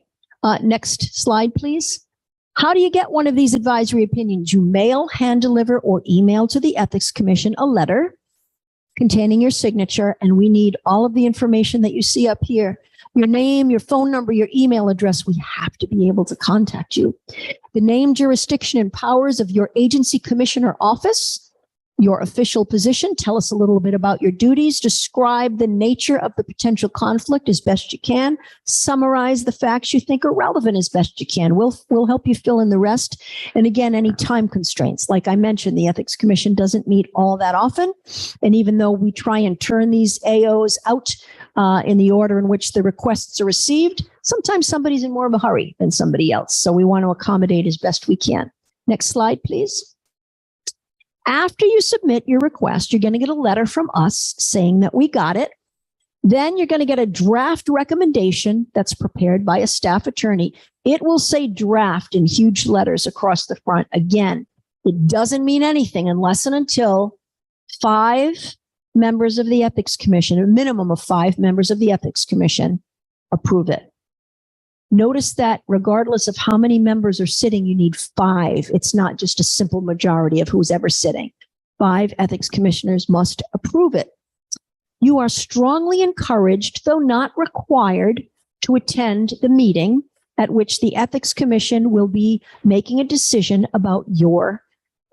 Next slide, please. How do you get one of these advisory opinions? You mail, hand deliver, or email to the Ethics Commission a letter containing your signature, and we need all of the information that you see up here. Your name, your phone number, your email address. We have to be able to contact you. The name, jurisdiction, and powers of your agency, commission, or office. your official position. Tell us a little bit about your duties. Describe the nature of the potential conflict as best you can. Summarize the facts you think are relevant as best you can. We'll help you fill in the rest. And again, any time constraints. Like I mentioned, the Ethics Commission doesn't meet all that often. And even though we try and turn these AOs out in the order in which the requests are received, sometimes somebody's in more of a hurry than somebody else. So we want to accommodate as best we can. Next slide, please. After you submit your request, you're going to get a letter from us saying that we got it. Then you're going to get a draft recommendation that's prepared by a staff attorney. It will say draft in huge letters across the front. Again, it doesn't mean anything unless and until 5 members of the Ethics Commission, a minimum of 5 members of the Ethics Commission, approve it. Notice that regardless of how many members are sitting, you need 5. It's not just a simple majority of who's ever sitting. 5 ethics commissioners must approve it. You are strongly encouraged, though not required, to attend the meeting at which the Ethics Commission will be making a decision about your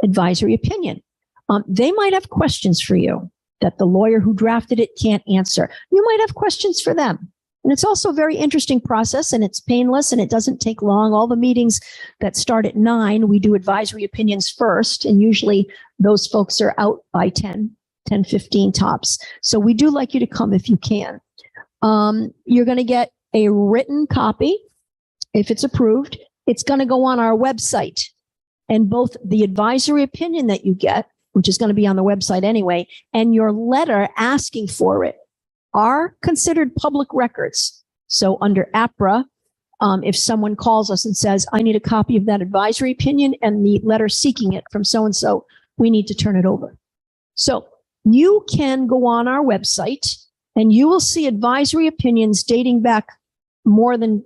advisory opinion. They might have questions for you that the lawyer who drafted it can't answer. You might have questions for them. And it's also a very interesting process, and it's painless, and it doesn't take long. All the meetings that start at 9, we do advisory opinions first, and usually those folks are out by 10:15 tops. So we do like you to come if you can. You're going to get a written copy if it's approved. It's going to go on our website, and both the advisory opinion that you get, which is going to be on the website anyway, and your letter asking for it are considered public records. So under APRA, if someone calls us and says, I need a copy of that advisory opinion and the letter seeking it from so-and-so, we need to turn it over. So you can go on our website and you will see advisory opinions dating back more than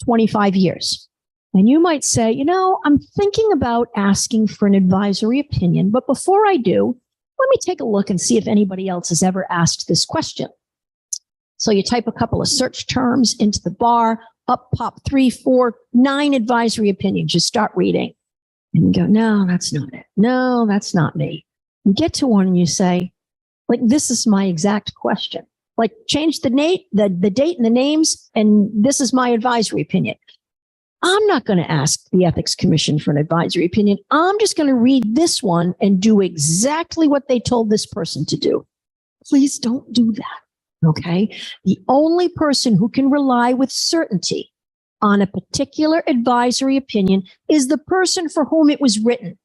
25 years. And you might say, you know, I'm thinking about asking for an advisory opinion, but before I do, let me take a look and see if anybody else has ever asked this question. So you type a couple of search terms into the bar, up pop 3, 4, 9 advisory opinions. You start reading and you go, no, that's not it. No, that's not me. You get to one and you say, like, this is my exact question. Like, change the date and the names, and this is my advisory opinion. I'm not going to ask the Ethics Commission for an advisory opinion. I'm just going to read this one and do exactly what they told this person to do. Please don't do that. Okay. The only person who can rely with certainty on a particular advisory opinion is the person for whom it was written.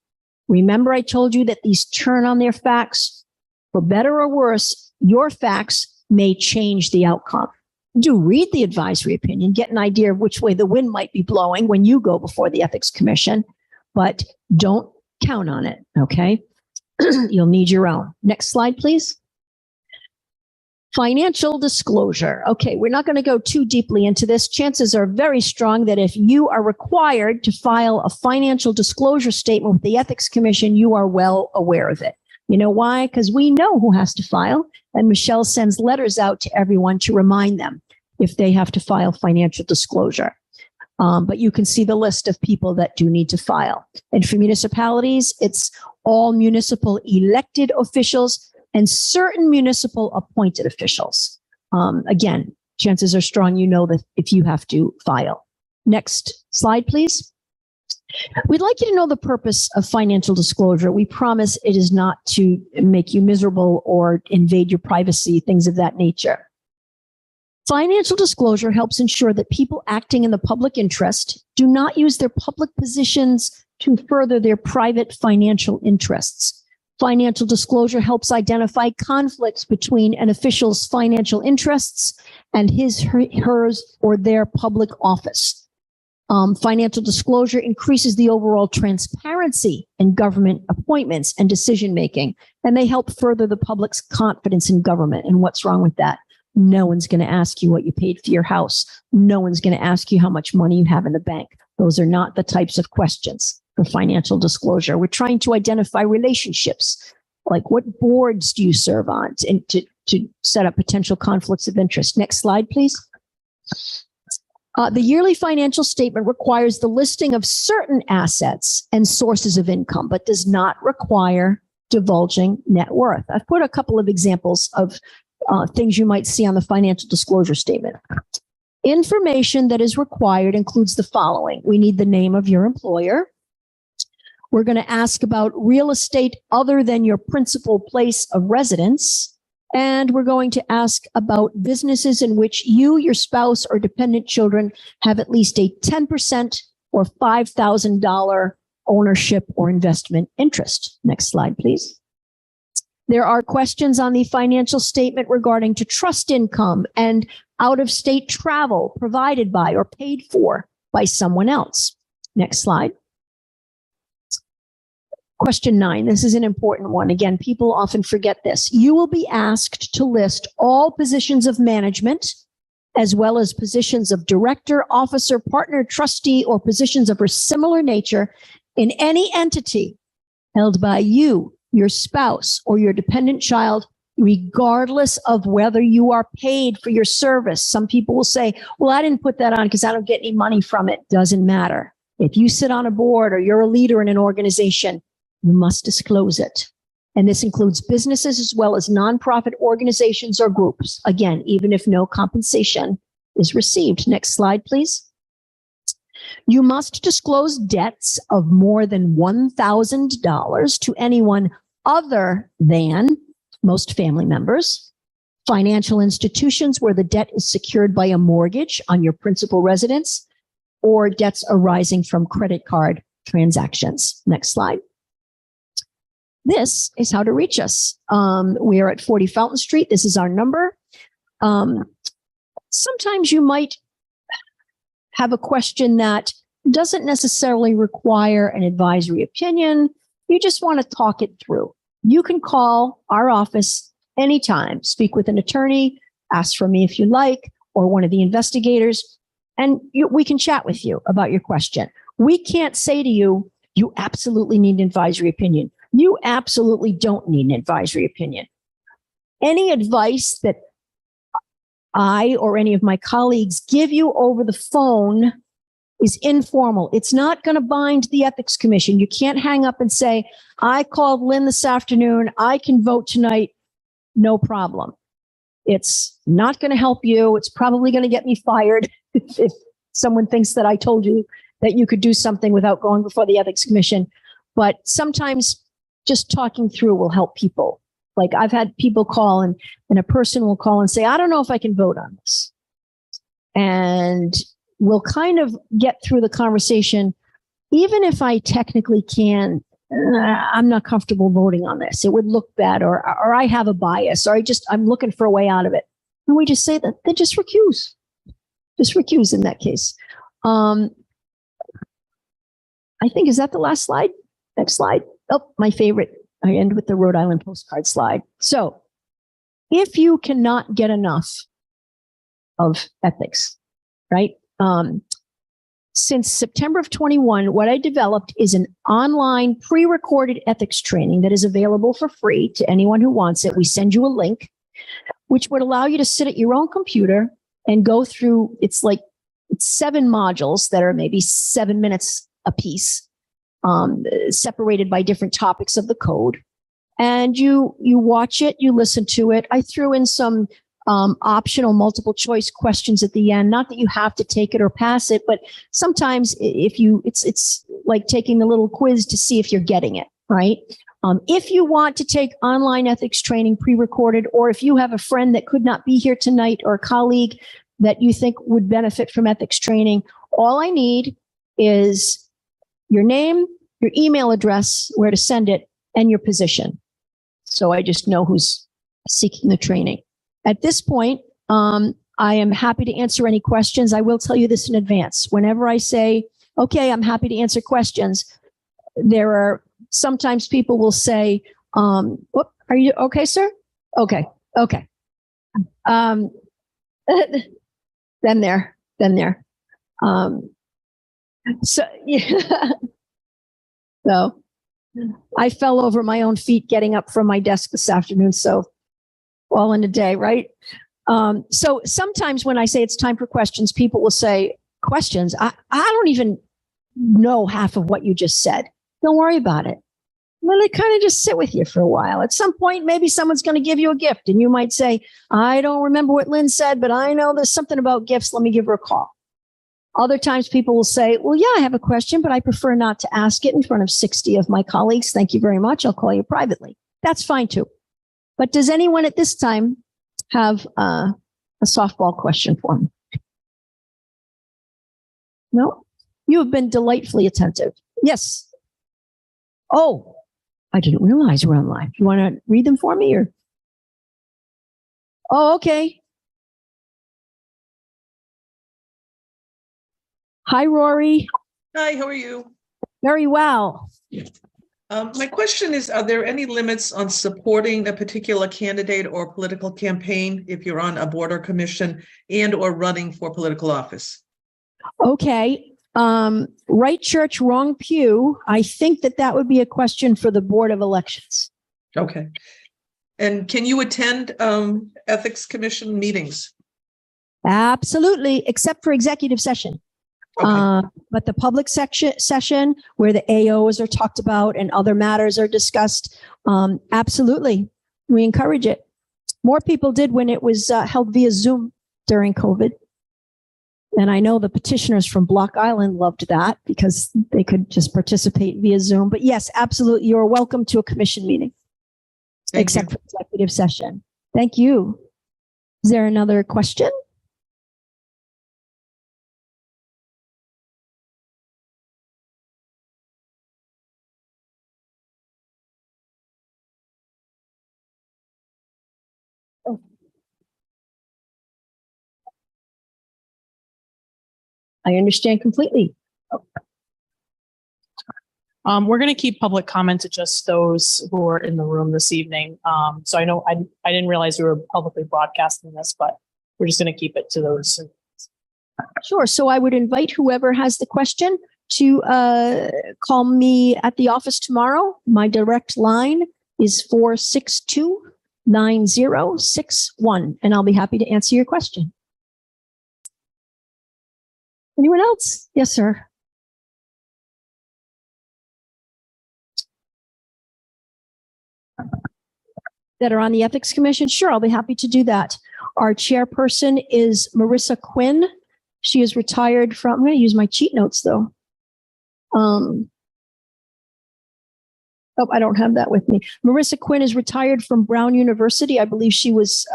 Remember, I told you that these turn on their facts. For better or worse, your facts may change the outcome. Do read the advisory opinion, get an idea of which way the wind might be blowing when you go before the Ethics Commission, but don't count on it. Okay. You'll need your own. Next slide, please. Financial disclosure. Okay, we're not going to go too deeply into this. Chances are very strong that if you are required to file a financial disclosure statement with the Ethics Commission, you are well aware of it. You know why? Because we know who has to file, and Michelle sends letters out to everyone to remind them if they have to file financial disclosure. But you can see the list of people that do need to file. And for municipalities, it's all municipal elected officials and certain municipal appointed officials. Again, chances are strong you know that if you have to file. Next slide, please. We'd like you to know the purpose of financial disclosure. We promise it is not to make you miserable or invade your privacy, things of that nature. Financial disclosure helps ensure that people acting in the public interest do not use their public positions to further their private financial interests. Financial disclosure helps identify conflicts between an official's financial interests and his, hers, or their public office. Financial disclosure increases the overall transparency in government appointments and decision-making, and they help further the public's confidence in government. And what's wrong with that? No one's going to ask you what you paid for your house. No one's going to ask you how much money you have in the bank. Those are not the types of questions for financial disclosure. We're trying to identify relationships, like what boards do you serve on, and to set up potential conflicts of interest. Next slide, please. The yearly financial statement requires the listing of certain assets and sources of income, but does not require divulging net worth. I've put a couple of examples of things you might see on the financial disclosure statement. Information that is required includes the following. We need the name of your employer. We're going to ask about real estate other than your principal place of residence. And we're going to ask about businesses in which you, your spouse, or dependent children have at least a 10% or $5,000 ownership or investment interest. Next slide, please. There are questions on the financial statement regarding to trust income and out-of-state travel provided by or paid for by someone else. Next slide. Question 9. This is an important one. Again, people often forget this. You will be asked to list all positions of management, as well as positions of director, officer, partner, trustee, or positions of a similar nature in any entity held by you, your spouse, or your dependent child, regardless of whether you are paid for your service. Some people will say, well, I didn't put that on because I don't get any money from it. Doesn't matter. If you sit on a board or you're a leader in an organization, you must disclose it. And this includes businesses as well as nonprofit organizations or groups. Again, even if no compensation is received. Next slide, please. You must disclose debts of more than $1,000 to anyone other than most family members, financial institutions where the debt is secured by a mortgage on your principal residence, or debts arising from credit card transactions. Next slide. This is how to reach us. We are at 40 Fountain Street. This is our number. Sometimes you might have a question that doesn't necessarily require an advisory opinion. You just want to talk it through. You can call our office anytime, speak with an attorney, ask for me if you like, or one of the investigators, and we can chat with you about your question. We can't say to you, you absolutely need an advisory opinion. You absolutely don't need an advisory opinion. Any advice that I or any of my colleagues give you over the phone is informal. It's not going to bind the Ethics Commission. You can't hang up and say, I called Lynn this afternoon. I can vote tonight. No problem. It's not going to help you. It's probably going to get me fired if someone thinks that I told you that you could do something without going before the Ethics Commission. But sometimes just talking through will help people. Like I've had people call and a person will call and say, I don't know if I can vote on this. And we'll kind of get through the conversation. Even if I technically can, I'm not comfortable voting on this. It would look bad, or I have a bias, or I'm looking for a way out of it. And we just say that, then just recuse. Just recuse in that case. I think, is that the last slide? Next slide. Oh, my favorite. I end with the Rhode Island postcard slide. So if you cannot get enough of ethics, right? Since September of 21, what I developed is an online pre-recorded ethics training that is available for free to anyone who wants it. We send you a link, which would allow you to sit at your own computer and go through, it's 7 modules that are maybe 7 minutes a piece, separated by different topics of the code. And you watch it, you listen to it. I threw in some optional multiple choice questions at the end. Not that you have to take it or pass it, but sometimes it's like taking the little quiz to see if you're getting it, right? If you want to take online ethics training pre-recorded, or if you have a friend that could not be here tonight or a colleague that you think would benefit from ethics training, all I need is your name, your email address, where to send it, and your position. So I just know who's seeking the training. At this point, I am happy to answer any questions. I will tell you this in advance. Whenever I say, okay, I'm happy to answer questions, there are sometimes people will say, are you okay, sir? Okay. Been there. So, yeah. So I fell over my own feet getting up from my desk this afternoon. So all in a day, right? So sometimes when I say it's time for questions, people will say, questions? I don't even know half of what you just said. Don't worry about it. Well, they kind of just sit with you for a while. At some point, maybe someone's going to give you a gift and you might say, I don't remember what Lynn said, but I know there's something about gifts. Let me give her a call. Other times people will say, well, yeah, I have a question, but I prefer not to ask it in front of 60 of my colleagues. Thank you very much. I'll call you privately. That's fine too. But does anyone at this time have a softball question for me? No? You have been delightfully attentive. Yes. Oh, I didn't realize we're on live. You want to read them for me or? Oh, okay. Hi, Rory. Hi, how are you? Very well. My question is, are there any limits on supporting a particular candidate or political campaign if you're on a board or commission and or running for political office? Okay. Right church, wrong pew. I think that would be a question for the Board of Elections. Okay. And can you attend ethics commission meetings? Absolutely, except for executive session. Okay. But the public session where the AOs are talked about and other matters are discussed, absolutely, we encourage it. More people did when it was held via Zoom during COVID. And I know the petitioners from Block Island loved that because they could just participate via Zoom. But yes, absolutely, you're welcome to a commission meeting, except for executive session. Thank you. Is there another question? I understand completely. We're going to keep public comment to just those who are in the room this evening. So I know I didn't realize we were publicly broadcasting this, but we're just going to keep it to those. Sure. So I would invite whoever has the question to call me at the office tomorrow. My direct line is 462-9061, and I'll be happy to answer your question. Anyone else? Yes, sir. That are on the Ethics Commission? Sure, I'll be happy to do that. Our chairperson is Marissa Quinn. She is retired from, I'm going to use my cheat notes though. Oh, I don't have that with me. Marissa Quinn is retired from Brown University. I believe she was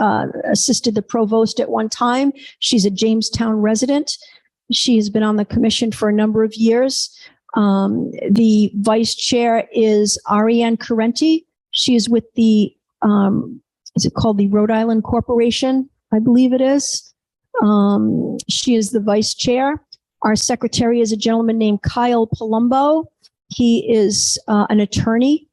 assisted the provost at one time. She's a Jamestown resident. She has been on the commission for a number of years. The vice chair is Ariane Carenti. She is with the, is it called the Rhode Island Corporation? I believe it is. She is the vice chair. Our secretary is a gentleman named Kyle Palumbo. He is an attorney.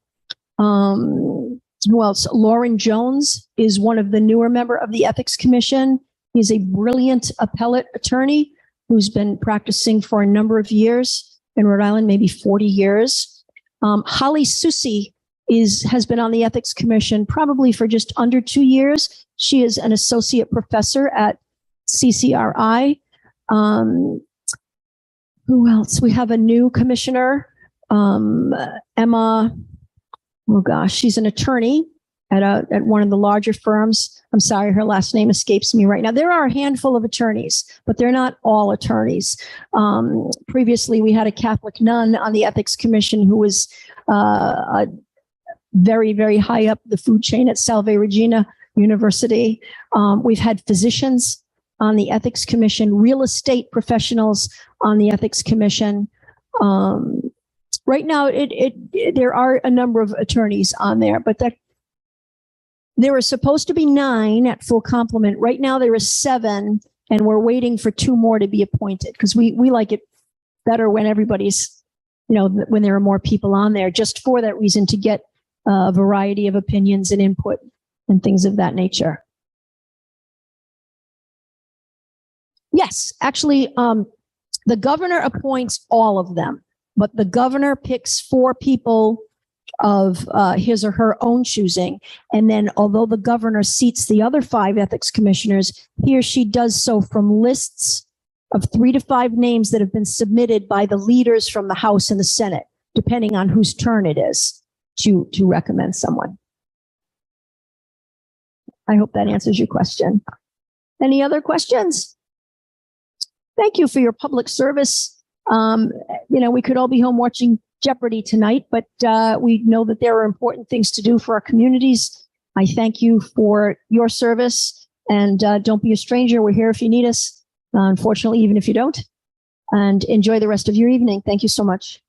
Who else? Lauren Jones is one of the newer member of the Ethics Commission. He's a brilliant appellate attorney who's been practicing for a number of years in Rhode Island, maybe 40 years. Holly Susi has been on the Ethics Commission probably for just under 2 years. She is an associate professor at CCRI. Who else? We have a new commissioner, Emma. Oh gosh, she's an attorney at one of the larger firms. I'm sorry, her last name escapes me right now. There are a handful of attorneys, but they're not all attorneys. Previously, we had a Catholic nun on the Ethics Commission who was very, very high up the food chain at Salve Regina University. We've had physicians on the Ethics Commission, real estate professionals on the Ethics Commission. Right now, there are a number of attorneys on there, but there were supposed to be 9 at full complement. Right now, there are 7, and we're waiting for 2 more to be appointed because we like it better when everybody's, when there are more people on there, just for that reason, to get a variety of opinions and input and things of that nature. Yes, actually, the governor appoints all of them, but the governor picks 4 people of his or her own choosing. And then although the governor seats the other 5 ethics commissioners, he or she does so from lists of 3 to 5 names that have been submitted by the leaders from the House and the Senate, depending on whose turn it is. to recommend someone. I hope that answers your question. Any other questions? Thank you for your public service. We could all be home watching Jeopardy tonight, but we know that there are important things to do for our communities. I thank you for your service, and don't be a stranger. We're here if you need us. Unfortunately, even if you don't. And enjoy the rest of your evening. Thank you so much.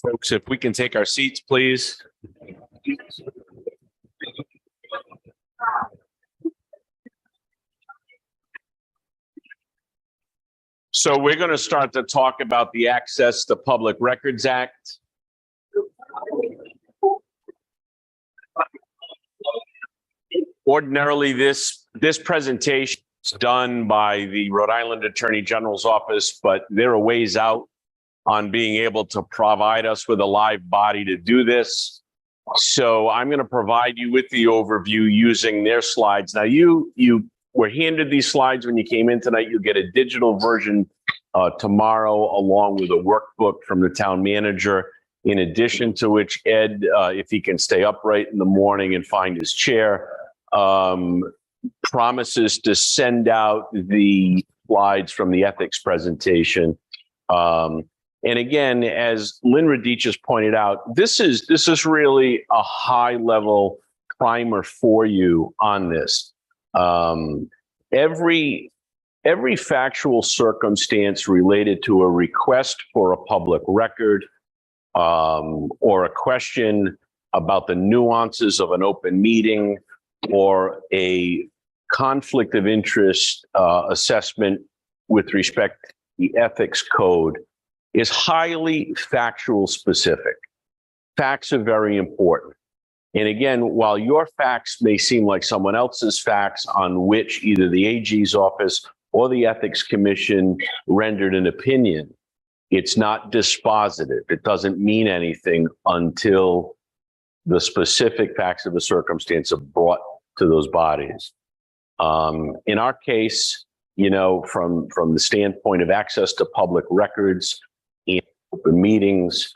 Folks, if we can take our seats, please. So we're going to start to talk about the Access to Public Records Act. Ordinarily, this presentation is done by the Rhode Island Attorney General's office, but they're a ways out on being able to provide us with a live body to do this. So I'm going to provide you with the overview using their slides. Now, you were handed these slides when you came in tonight. You'll get a digital version tomorrow, along with a workbook from the town manager. In addition to which, Ed, if he can stay upright in the morning and find his chair, promises to send out the slides from the ethics presentation. And again, as Lynn Radich has pointed out, this is really a high-level primer for you on this. Every factual circumstance related to a request for a public record or a question about the nuances of an open meeting or a conflict of interest assessment with respect to the ethics code is highly factual specific. Facts are very important. And again, while your facts may seem like someone else's facts on which either the AG's office or the Ethics Commission rendered an opinion, it's not dispositive. It doesn't mean anything until the specific facts of the circumstance are brought to those bodies. In our case, you know, from the standpoint of access to public records and open meetings,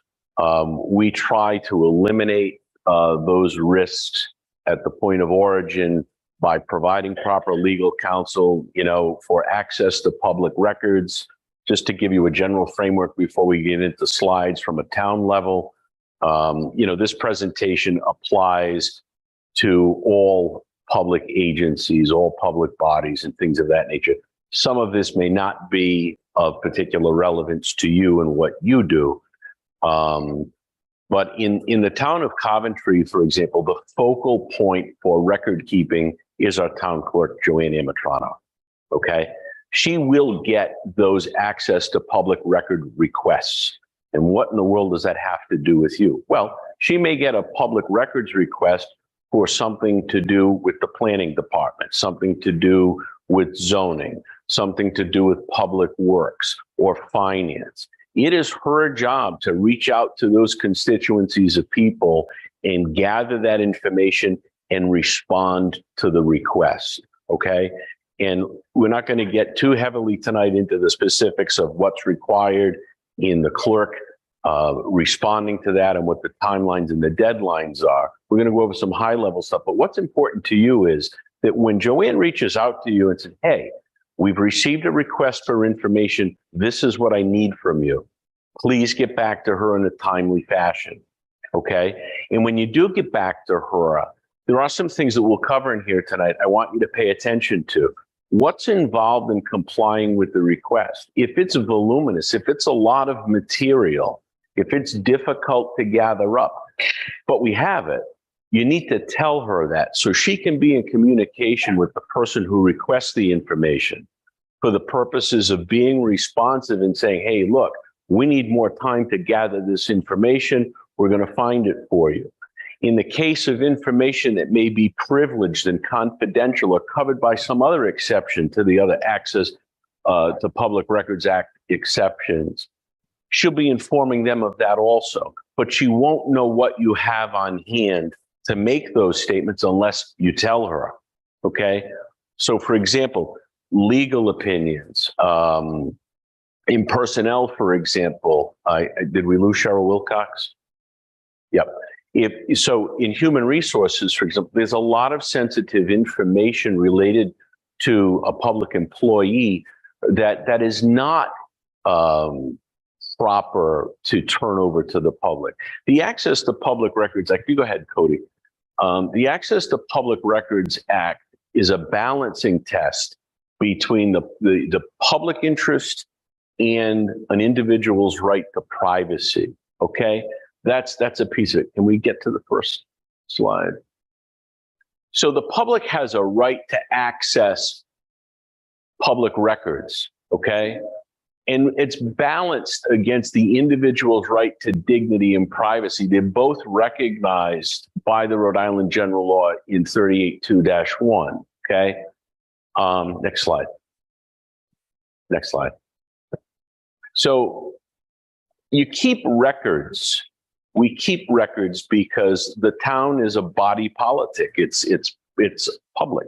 we try to eliminate those risks at the point of origin by providing proper legal counsel, you know, for access to public records. Just to give you a general framework before we get into slides from a town level, you know, this presentation applies to all public agencies, all public bodies and things of that nature. Some of this may not be of particular relevance to you and what you do. But in the town of Coventry, for example, the focal point for record keeping is our town clerk, Joanne Amatrano, okay? She will get those access to public record requests. And what in the world does that have to do with you? Well, she may get a public records request for something to do with the planning department, something to do with zoning, something to do with public works or finance. It is her job to reach out to those constituencies of people and gather that information and respond to the request, okay? And we're not going to get too heavily tonight into the specifics of what's required in the clerk responding to that and what the timelines and the deadlines are. We're going to go over some high-level stuff. But what's important to you is that when Joanne reaches out to you and says, hey, we've received a request for information. This is what I need from you. Please get back to her in a timely fashion, okay? And when you do get back to her, there are some things that we'll cover in here tonight I want you to pay attention to. What's involved in complying with the request? If it's voluminous, if it's a lot of material, if it's difficult to gather up, but we have it, you need to tell her that so she can be in communication with the person who requests the information for the purposes of being responsive and saying, hey, look, we need more time to gather this information. We're going to find it for you. In the case of information that may be privileged and confidential or covered by some other exception to the other Access to Public Records Act exceptions, she'll be informing them of that also. But she won't know what you have on hand to make those statements unless you tell her, okay? So for example, legal opinions, in personnel, for example, did we lose Cheryl Wilcox? Yep. So in human resources, for example, there's a lot of sensitive information related to a public employee that is not proper to turn over to the public. The Access to Public Records Act, you go ahead, Cody. The Access to Public Records Act is a balancing test between the public interest and an individual's right to privacy, Okay, that's a piece of it. Can we get to the first slide? So the public has a right to access public records, okay? And it's balanced against the individual's right to dignity and privacy. They're both recognized by the Rhode Island General Law in 38(2)(1), okay? Next slide. Next slide. So you keep records. We keep records because the town is a body politic. It's public.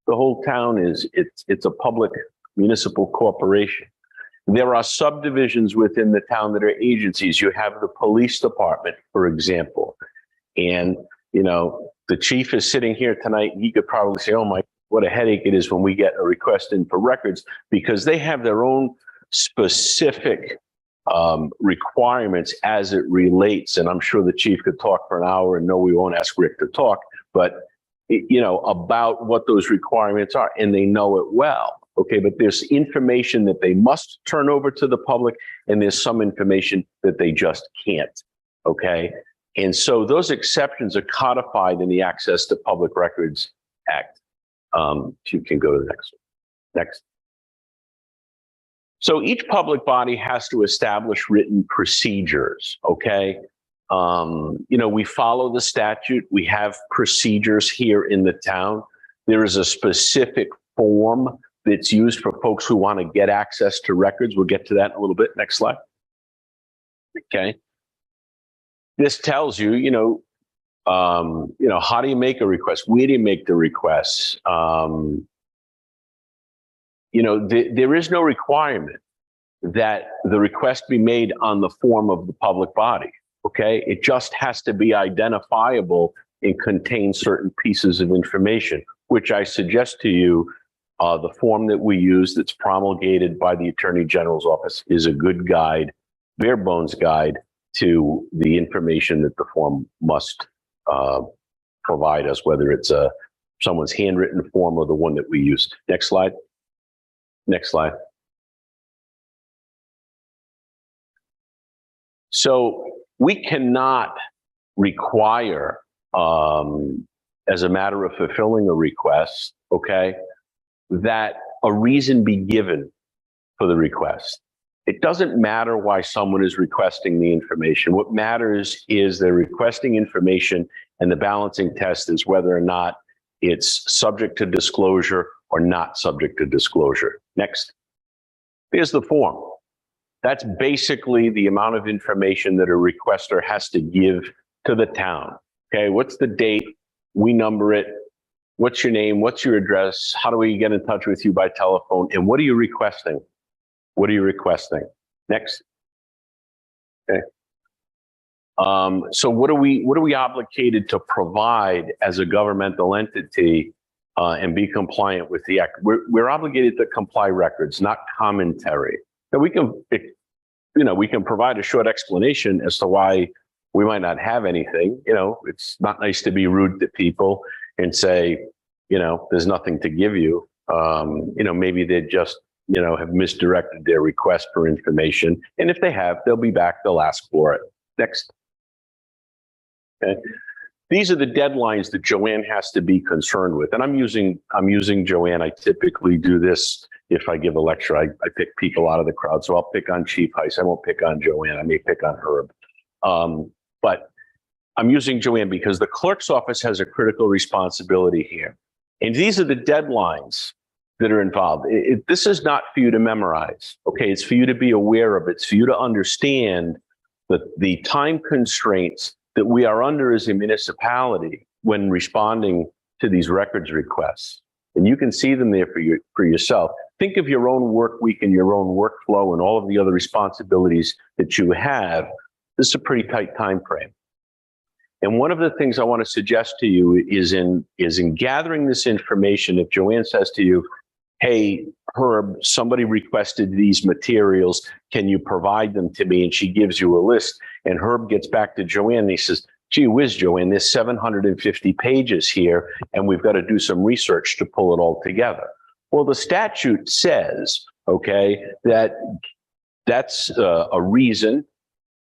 The whole town it's a public municipal corporation. There are subdivisions within the town that are agencies. You have the police department, for example. And, you know, the chief is sitting here tonight. He could probably say, oh my, what a headache it is when we get a request in for records, because they have their own specific requirements as it relates. And I'm sure the chief could talk for an hour, and no, we won't ask Rick to talk, but, you know, about what those requirements are, and they know it well. Okay, but there's information that they must turn over to the public, and there's some information that they just can't. Okay, and so those exceptions are codified in the Access to Public Records Act. If you can go to the next one. Next. So each public body has to establish written procedures. Okay, you know, we follow the statute. We have procedures here in the town. There is a specific form that's used for folks who want to get access to records. We'll get to that in a little bit. Next slide. Okay. This tells you, you know, how do you make a request? Where do you make the requests? You know, there is no requirement that the request be made on the form of the public body. Okay. It just has to be identifiable and contain certain pieces of information, which I suggest to you. The form that we use that's promulgated by the Attorney General's office is a good guide, bare bones guide to the information that the form must provide us, whether it's someone's handwritten form or the one that we use. Next slide. Next slide. So we cannot require, as a matter of fulfilling a request, okay, that a reason be given for the request. It doesn't matter why someone is requesting the information. What matters is they're requesting information, and the balancing test is whether or not it's subject to disclosure or not subject to disclosure. Next. Here's the form. That's basically the amount of information that a requester has to give to the town. Okay, what's the date? We number it. What's your name? What's your address? How do we get in touch with you by telephone? And what are you requesting? What are you requesting? Next. Okay. So what are we obligated to provide as a governmental entity and be compliant with the act? We're obligated to comply records, not commentary. Now we can provide a short explanation as to why we might not have anything. You know, it's not nice to be rude to people and say, you know, there's nothing to give you. You know, maybe they just, you know, have misdirected their request for information. And if they have, they'll be back, they'll ask for it. Next. Okay. These are the deadlines that Joanne has to be concerned with. And I'm using Joanne. I typically do this if I give a lecture. I pick people out of the crowd. So I'll pick on Chief Heiss. I won't pick on Joanne. I may pick on Herb. But I'm using Joanne because the clerk's office has a critical responsibility here. And these are the deadlines that are involved. This is not for you to memorize. Okay, it's for you to be aware of. It's for you to understand the time constraints that we are under as a municipality when responding to these records requests. And you can see them there for yourself. Think of your own work week and your own workflow and all of the other responsibilities that you have. This is a pretty tight time frame. And one of the things I want to suggest to you is in gathering this information. If Joanne says to you, hey, Herb, somebody requested these materials, can you provide them to me? And she gives you a list, and Herb gets back to Joanne and he says, gee whiz, Joanne, there's 750 pages here, and we've got to do some research to pull it all together. Well, the statute says, okay, that's a reason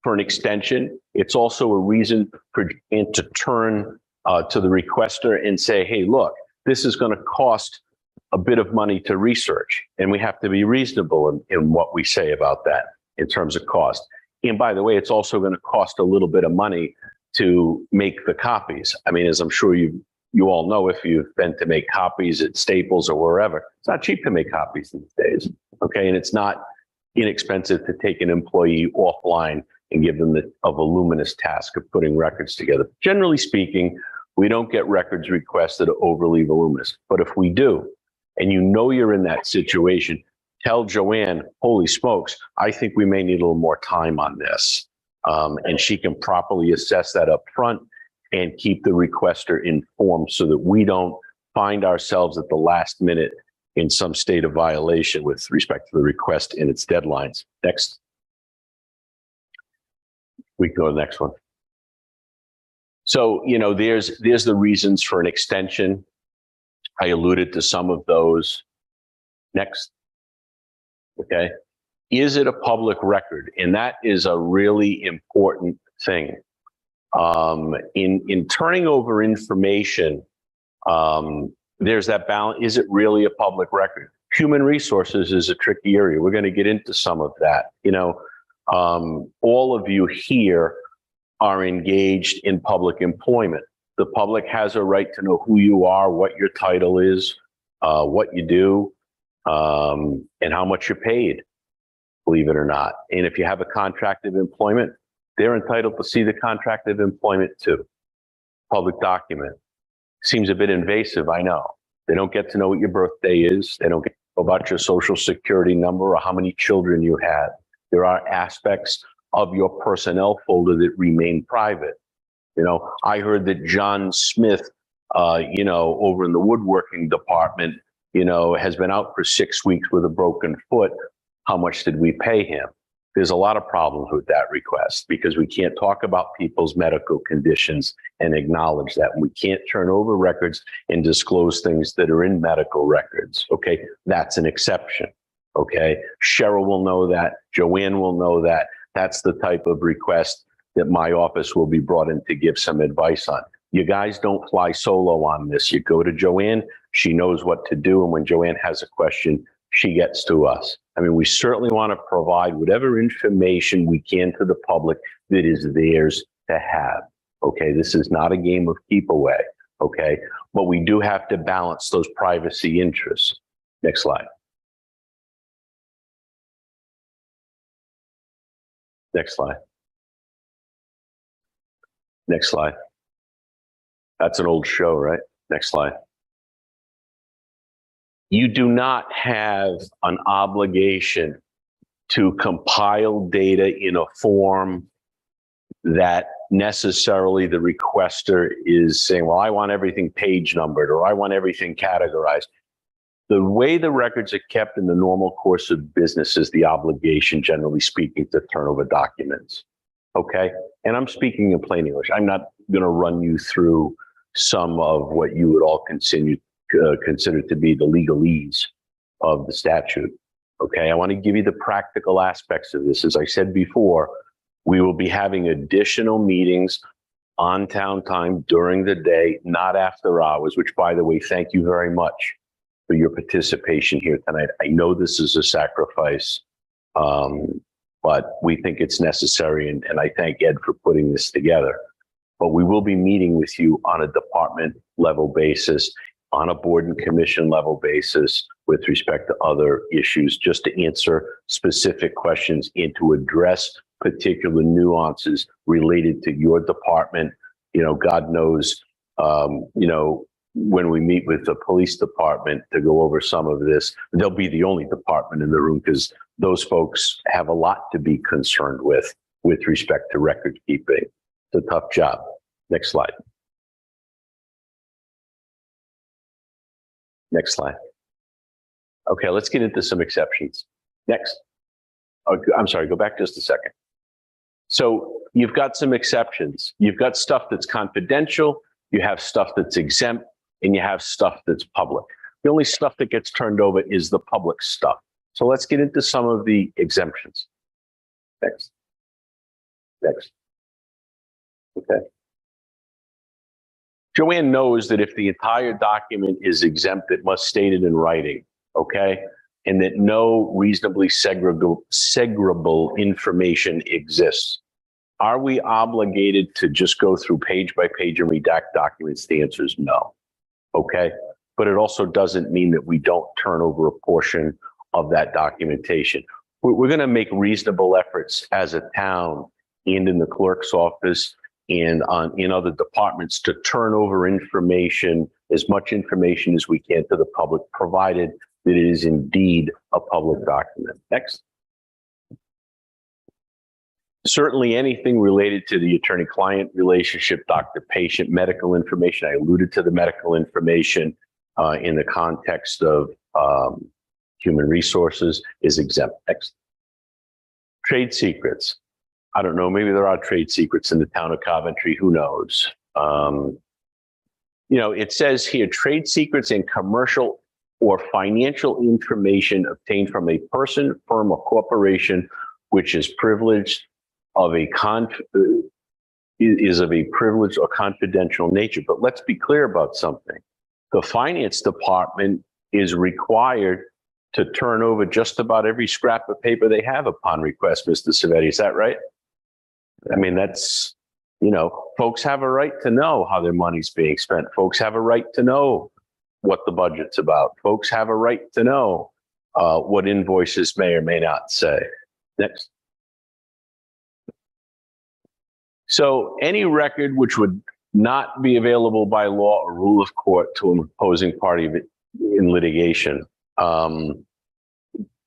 for an extension. It's also a reason for Joanne to turn to the requester and say, hey, look, this is going to cost a bit of money to research, and we have to be reasonable in what we say about that in terms of cost. And by the way, it's also going to cost a little bit of money to make the copies. I mean, as I'm sure you all know, if you've been to make copies at Staples or wherever, it's not cheap to make copies these days. Okay, and it's not inexpensive to take an employee offline and give them a voluminous task of putting records together. Generally speaking, we don't get records requests that are overly voluminous. But if we do, and you know you're in that situation, tell Joanne, holy smokes, I think we may need a little more time on this. And she can properly assess that up front and keep the requester informed so that we don't find ourselves at the last minute in some state of violation with respect to the request and its deadlines. Next. We can go to the next one. So, you know, there's the reasons for an extension. I alluded to some of those. Next. Okay. Is it a public record? And that is a really important thing. In turning over information, there's that balance. Is it really a public record? Human resources is a tricky area. We're going to get into some of that. You know, all of you here are engaged in public employment. The public has a right to know who you are, what your title is, what you do, and how much you're paid, believe it or not. And if you have a contract of employment, they're entitled to see the contract of employment too. Public document. Seems a bit invasive, I know. They don't get to know what your birthday is. They don't get to know about your social security number or how many children you had. There are aspects of your personnel folder that remain private. You know, I heard that John Smith, you know, over in the woodworking department, you know, has been out for 6 weeks with a broken foot. How much did we pay him? There's a lot of problems with that request because we can't talk about people's medical conditions and acknowledge that. And we can't turn over records and disclose things that are in medical records. Okay, that's an exception. Okay, Cheryl will know that. Joanne will know that. That's the type of request that my office will be brought in to give some advice on. You guys don't fly solo on this. You go to Joanne, she knows what to do. And when Joanne has a question, she gets to us. I mean, we certainly want to provide whatever information we can to the public that is theirs to have. Okay, this is not a game of keep away. Okay, but we do have to balance those privacy interests. Next slide. Next slide. Next slide. That's an old show, right? Next slide. You do not have an obligation to compile data in a form that necessarily the requester is saying, well, I want everything page numbered or I want everything categorized. The way the records are kept in the normal course of business is the obligation, generally speaking, to turn over documents. Okay? And I'm speaking in plain English. I'm not going to run you through some of what you would all consider to be the legalese of the statute. Okay, I want to give you the practical aspects of this. As I said before, we will be having additional meetings on town time during the day, not after hours, which, by the way, thank you very much for your participation here tonight. I know this is a sacrifice, but we think it's necessary, and I thank Ed for putting this together. But we will be meeting with you on a department level basis, on a board and commission level basis with respect to other issues, just to answer specific questions and to address particular nuances related to your department. You know, God knows, you know, when we meet with the police department to go over some of this, they'll be the only department in the room because those folks have a lot to be concerned with respect to record keeping. It's a tough job. Next slide. Next slide. Okay, let's get into some exceptions. Next. Oh, I'm sorry, go back just a second. So you've got some exceptions. You've got stuff that's confidential, you have stuff that's exempt, and you have stuff that's public. The only stuff that gets turned over is the public stuff. So let's get into some of the exemptions. Next. Next. Okay. Joanne knows that if the entire document is exempt, it must state it in writing, okay? And that no reasonably segregable information exists. Are we obligated to just go through page by page and redact documents? The answer is no, okay? But it also doesn't mean that we don't turn over a portion of that documentation. We're going to make reasonable efforts as a town and in the clerk's office and in other departments to turn over information, as much information as we can to the public, provided that it is indeed a public document. Next. Certainly anything related to the attorney-client relationship, doctor-patient, medical information. I alluded to the medical information in the context of human resources is exempt. Next. Trade secrets. I don't know, maybe there are trade secrets in the town of Coventry, who knows? You know, it says here, trade secrets and commercial or financial information obtained from a person, firm, or corporation which is privileged of a is of a privileged or confidential nature. But let's be clear about something. The finance department is required to turn over just about every scrap of paper they have upon request, Mr. Savetti, is that right? I mean, that's, you know, folks have a right to know how their money's being spent. Folks have a right to know what the budget's about. Folks have a right to know what invoices may or may not say. Next. So any record which would not be available by law or rule of court to an opposing party in litigation,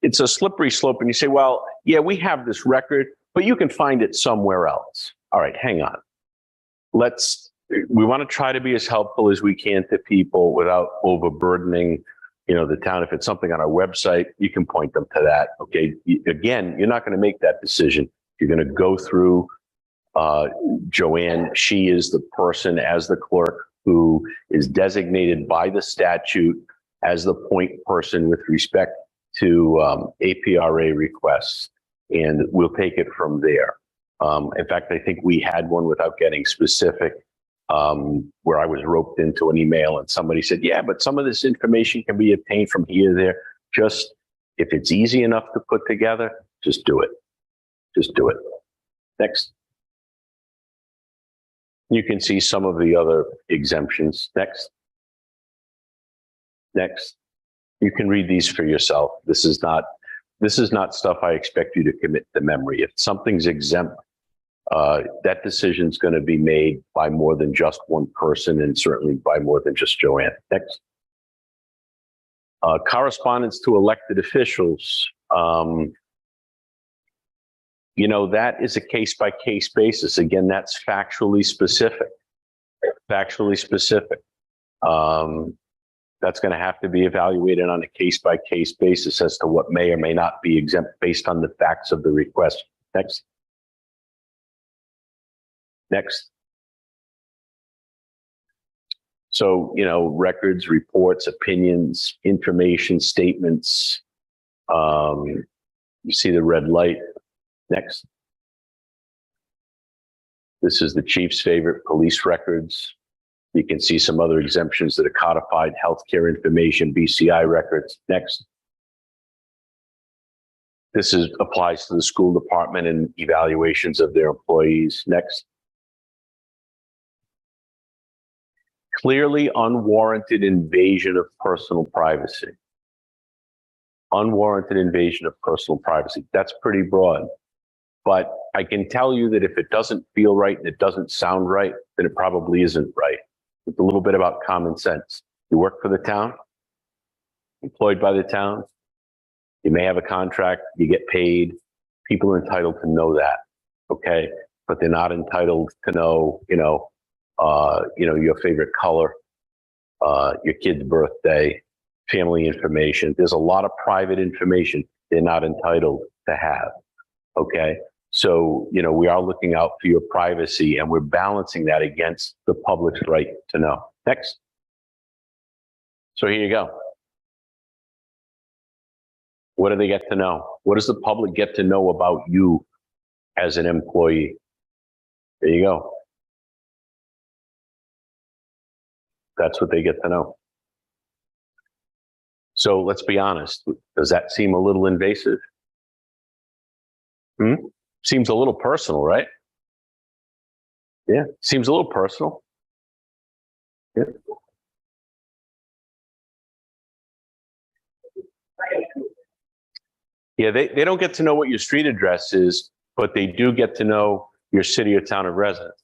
it's a slippery slope. And you say, well, yeah, we have this record, but you can find it somewhere else. All right, hang on. We want to try to be as helpful as we can to people without overburdening, you know, the town. If it's something on our website, you can point them to that. Okay. Again, you're not going to make that decision. You're going to go through Joanne. She is the person as the clerk who is designated by the statute as the point person with respect to APRA requests. And we'll take it from there. In fact, I think we had one, without getting specific, where I was roped into an email and somebody said, yeah, but some of this information can be obtained from here, there. Just, if it's easy enough to put together, just do it. Just do it. Next. You can see some of the other exemptions. Next. Next. You can read these for yourself. This is not stuff I expect you to commit to memory. If something's exempt, that decision's going to be made by more than just one person, and certainly by more than just Joanne. Next. Correspondence to elected officials. You know, that is a case-by-case basis. Again, that's factually specific. Factually specific. That's going to have to be evaluated on a case-by-case basis as to what may or may not be exempt based on the facts of the request. Next. Next. So, you know, records, reports, opinions, information, statements. You see the red light. Next. This is the chief's favorite, police records. You can see some other exemptions that are codified: healthcare information, BCI records. Next. This applies to the school department and evaluations of their employees. Next. Clearly unwarranted invasion of personal privacy. Unwarranted invasion of personal privacy. That's pretty broad. But I can tell you that if it doesn't feel right and it doesn't sound right, then it probably isn't right. It's a little bit about common sense. You work for the town, employed by the town. You may have a contract, you get paid. People are entitled to know that, okay? But they're not entitled to know, your favorite color, your kid's birthday, family information. There's a lot of private information they're not entitled to have, okay? So, you know, we are looking out for your privacy, and we're balancing that against the public's right to know. Next. So here you go. What do they get to know? What does the public get to know about you as an employee? There you go. That's what they get to know. So let's be honest. Does that seem a little invasive? Seems a little personal, right? Yeah, seems a little personal. Yeah. Yeah, they don't get to know what your street address is, but they do get to know your city or town of residence.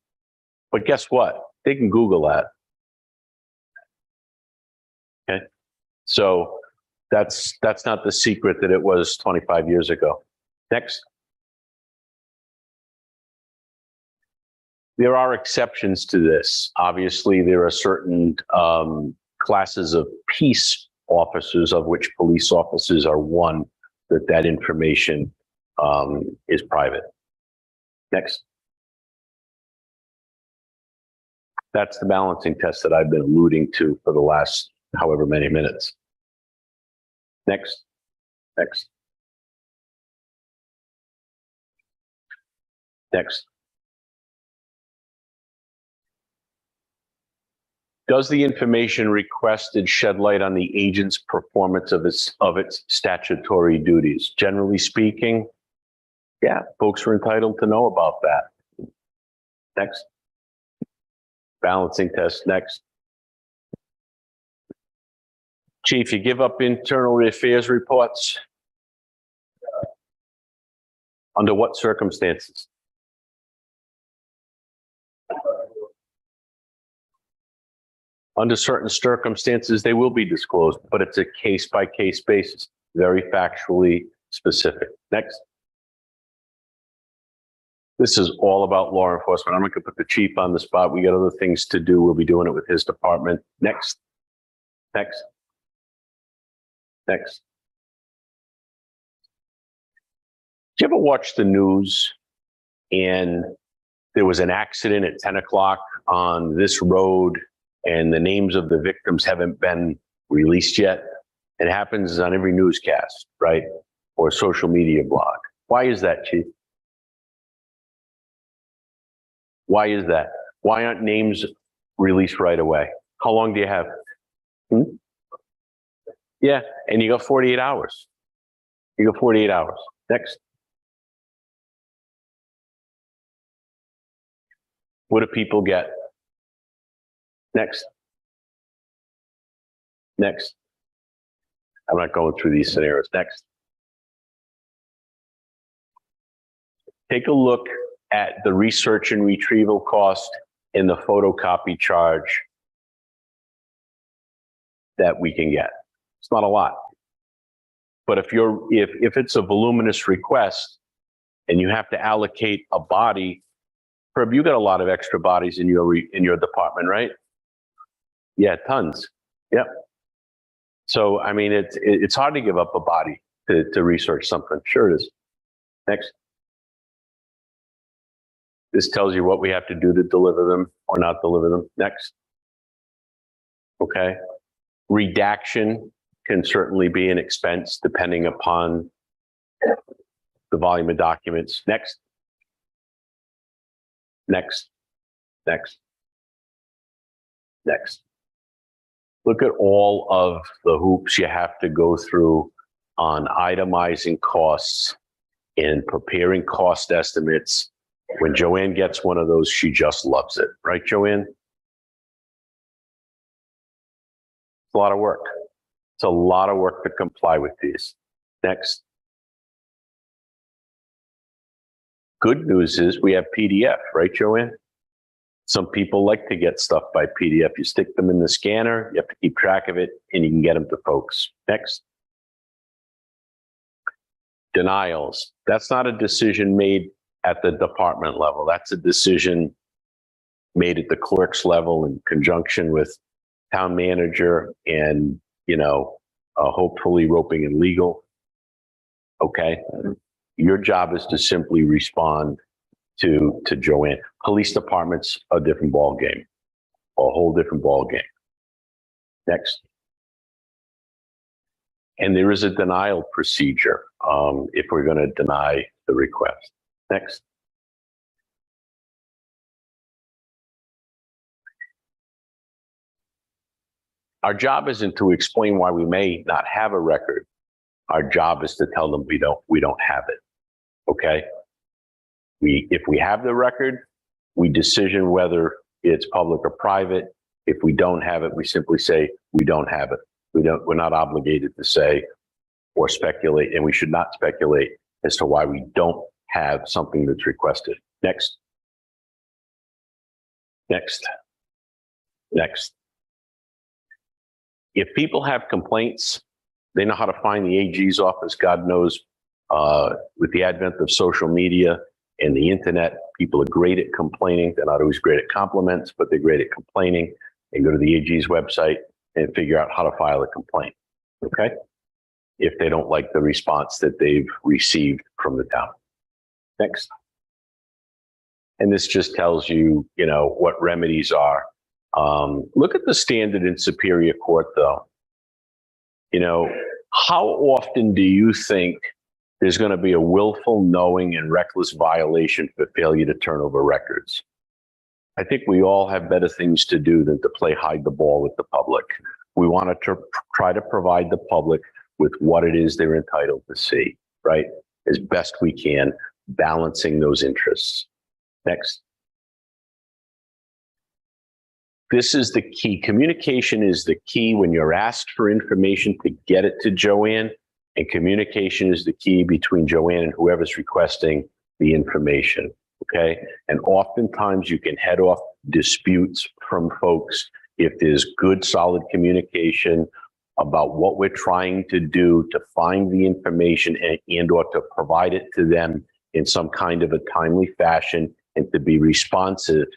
But guess what? They can Google that. Okay. So that's not the secret that it was 25 years ago. Next. There are exceptions to this. Obviously, there are certain classes of peace officers, of which police officers are one, that information is private. Next. That's the balancing test that I've been alluding to for the last however many minutes. Next. Next. Next. Does the information requested shed light on the agent's performance of its statutory duties? Generally speaking, yeah, folks are entitled to know about that. Next. Balancing test. Next. Chief, you give up internal affairs reports? Under what circumstances? Under certain circumstances, they will be disclosed, but it's a case-by-case basis, very factually specific. Next. This is all about law enforcement. I'm not going to put the chief on the spot. We got other things to do. We'll be doing it with his department. Next. Next. Next. Did you ever watch the news and there was an accident at 10 o'clock on this road and the names of the victims haven't been released yet? It happens on every newscast, right? Or social media blog. Why is that, Chief? Why is that? Why aren't names released right away? How long do you have? Yeah, and you got 48 hours. You got 48 hours. Next. What do people get? Next. Next. I'm not going through these scenarios. Next. Take a look at the research and retrieval cost and the photocopy charge that we can get. It's not a lot. But if it's a voluminous request and you have to allocate a body, Herb, you got a lot of extra bodies in your department, right? Yeah, tons. Yep. So I mean, it's hard to give up a body to research something. Sure it is. Next. This tells you what we have to do to deliver them or not deliver them. Next. Okay. Redaction can certainly be an expense depending upon the volume of documents. Next. Next. Next. Next. Look at all of the hoops you have to go through on itemizing costs and preparing cost estimates. When Joanne gets one of those, she just loves it. Right, Joanne? It's a lot of work. It's a lot of work to comply with these. Next. Good news is we have PDF, right, Joanne? Some people like to get stuff by PDF. You stick them in the scanner, you have to keep track of it, and you can get them to folks. Next. Denials. That's not a decision made at the department level. That's a decision made at the clerk's level in conjunction with town manager and, hopefully roping in legal. Okay. Your job is to simply respond to Joanne. Police departments are a different ball game, a whole different ball game. Next. And there is a denial procedure if we're going to deny the request. Next. Our job isn't to explain why we may not have a record. Our job is to tell them we don't have it. Okay? If we have the record, we decision whether it's public or private. If we don't have it, we simply say we don't have it. We're not obligated to say or speculate, and we should not speculate as to why we don't have something that's requested. Next. Next. Next. If people have complaints, they know how to find the AG's office. God knows, with the advent of social media and the internet, people are great at complaining. They're not always great at compliments, but they're great at complaining. And go to the AG's website and figure out how to file a complaint, okay? If they don't like the response that they've received from the town. Next. And this just tells you, what remedies are. Look at the standard in Superior Court, though. How often do you think there's going to be a willful, knowing, and reckless violation for failure to turn over records? I think we all have better things to do than to play hide the ball with the public. We want to try to provide the public with what it is they're entitled to see, right? As best we can, balancing those interests. Next. This is the key. Communication is the key when you're asked for information to get it to Joanne, and communication is the key between Joanne and whoever's requesting the information, okay? And oftentimes you can head off disputes from folks if there's good, solid communication about what we're trying to do to find the information and or to provide it to them in some kind of a timely fashion, and to be responsive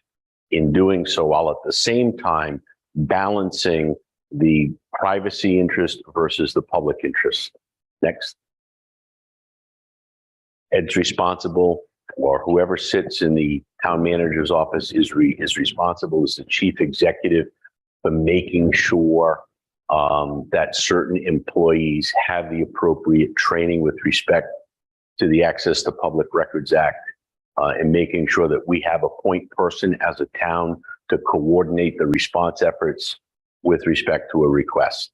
in doing so, while at the same time balancing the privacy interest versus the public interest. Next. Ed's responsible, or whoever sits in the town manager's office is responsible as the chief executive for making sure that certain employees have the appropriate training with respect to the Access to Public Records Act, and making sure that we have a point person as a town to coordinate the response efforts with respect to a request.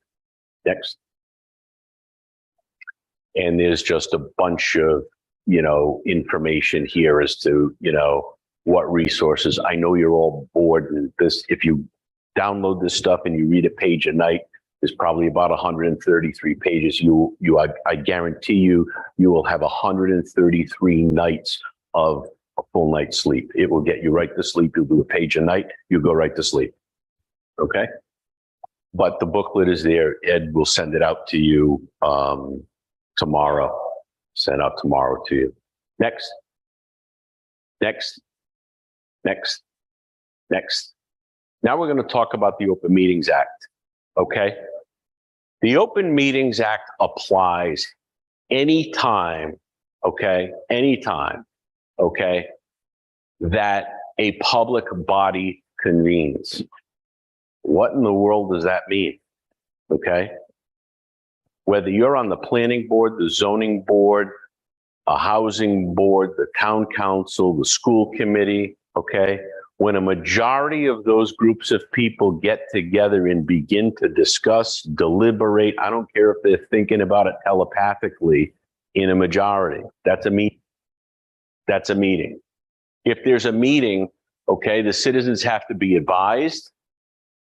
Next. And there's just a bunch of, information here as to, what resources. I know you're all bored, and this, if you download this stuff and you read a page a night, there's probably about 133 pages. I guarantee you will have 133 nights of a full night's sleep. It will get you right to sleep. You'll do a page a night, you go right to sleep. Okay? But the booklet is there. Ed will send it out to you tomorrow. Send out tomorrow to you. Next. Next. Next. Next. Now we're going to talk about the Open Meetings Act. Okay? The Open Meetings Act applies anytime, okay? Anytime, okay, that a public body convenes. What in the world does that mean? Okay? Whether you're on the planning board, the zoning board, a housing board, the town council, the school committee, okay? When a majority of those groups of people get together and begin to discuss, deliberate, I don't care if they're thinking about it telepathically, in a majority, that's a meeting. That's a meeting. If there's a meeting, okay, the citizens have to be advised,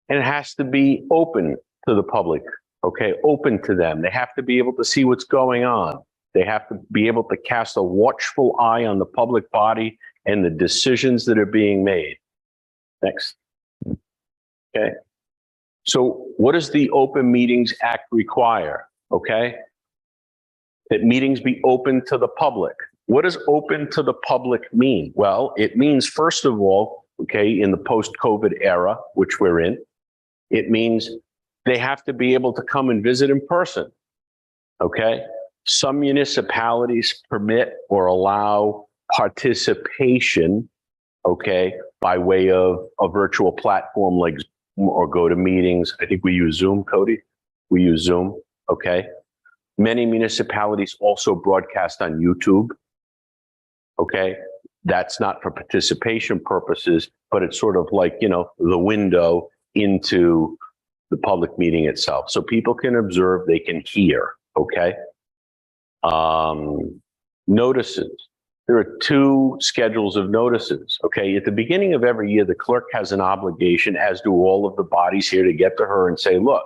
and it has to be open to the public, okay, open to them. They have to be able to see what's going on. They have to be able to cast a watchful eye on the public body and the decisions that are being made. Next. Okay. So what does the Open Meetings Act require? Okay. That meetings be open to the public. What does open to the public mean? Well, it means, first of all, okay, in the post-COVID era, which we're in, it means they have to be able to come and visit in person. Okay. Some municipalities permit or allow participation, okay, by way of a virtual platform like Zoom or GoToMeetings. I think we use Zoom, Cody. We use Zoom, okay. Many municipalities also broadcast on YouTube, okay. That's not for participation purposes, but it's sort of like, the window into the public meeting itself. So people can observe, they can hear, okay? Notices. There are 2 schedules of notices, okay? At the beginning of every year, the clerk has an obligation, as do all of the bodies here, to get to her and say, look,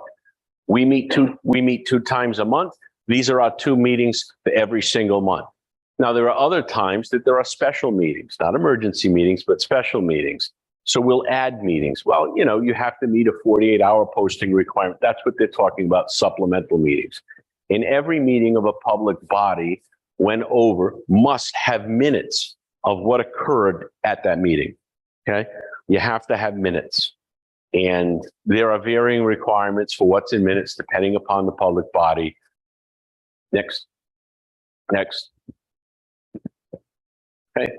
we meet 2 times a month. These are our 2 meetings for every single month. Now, there are other times that there are special meetings, not emergency meetings, but special meetings. So we'll add meetings. Well, you know, you have to meet a 48-hour posting requirement. That's what they're talking about, supplemental meetings. In every meeting of a public body, when over, must have minutes of what occurred at that meeting, okay? You have to have minutes. And there are varying requirements for what's in minutes depending upon the public body. Next. Okay.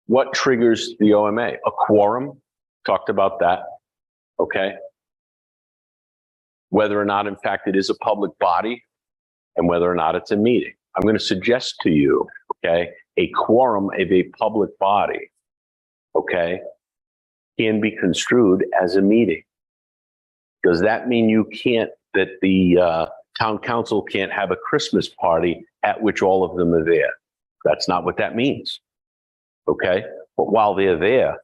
What triggers the OMA? A quorum, talked about that, okay? Whether or not, in fact, it is a public body and whether or not it's a meeting. I'm going to suggest to you, okay, a quorum of a public body, okay, can be construed as a meeting. Does that mean that the town council can't have a Christmas party at which all of them are there? That's not what that means, okay? But while they're there,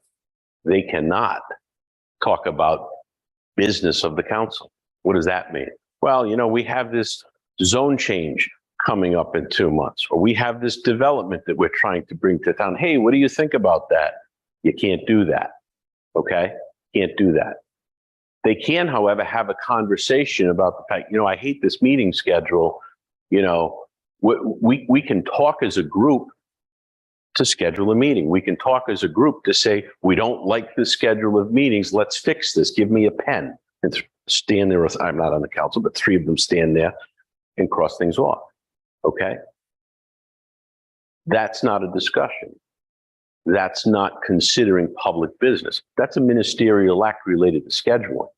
they cannot talk about business of the council. What does that mean? Well, you know, we have this zone change coming up in 2 months, or we have this development that we're trying to bring to town. Hey, what do you think about that? You can't do that, okay? Can't do that. They can, however, have a conversation about the fact, you know, I hate this meeting schedule. You know, we can talk as a group to schedule a meeting. We can talk as a group to say, we don't like the schedule of meetings. Let's fix this. Give me a pen. And stand there. I'm not on the council, but 3 of them stand there and cross things off. Okay. That's not a discussion. That's not considering public business. That's a ministerial act related to scheduling.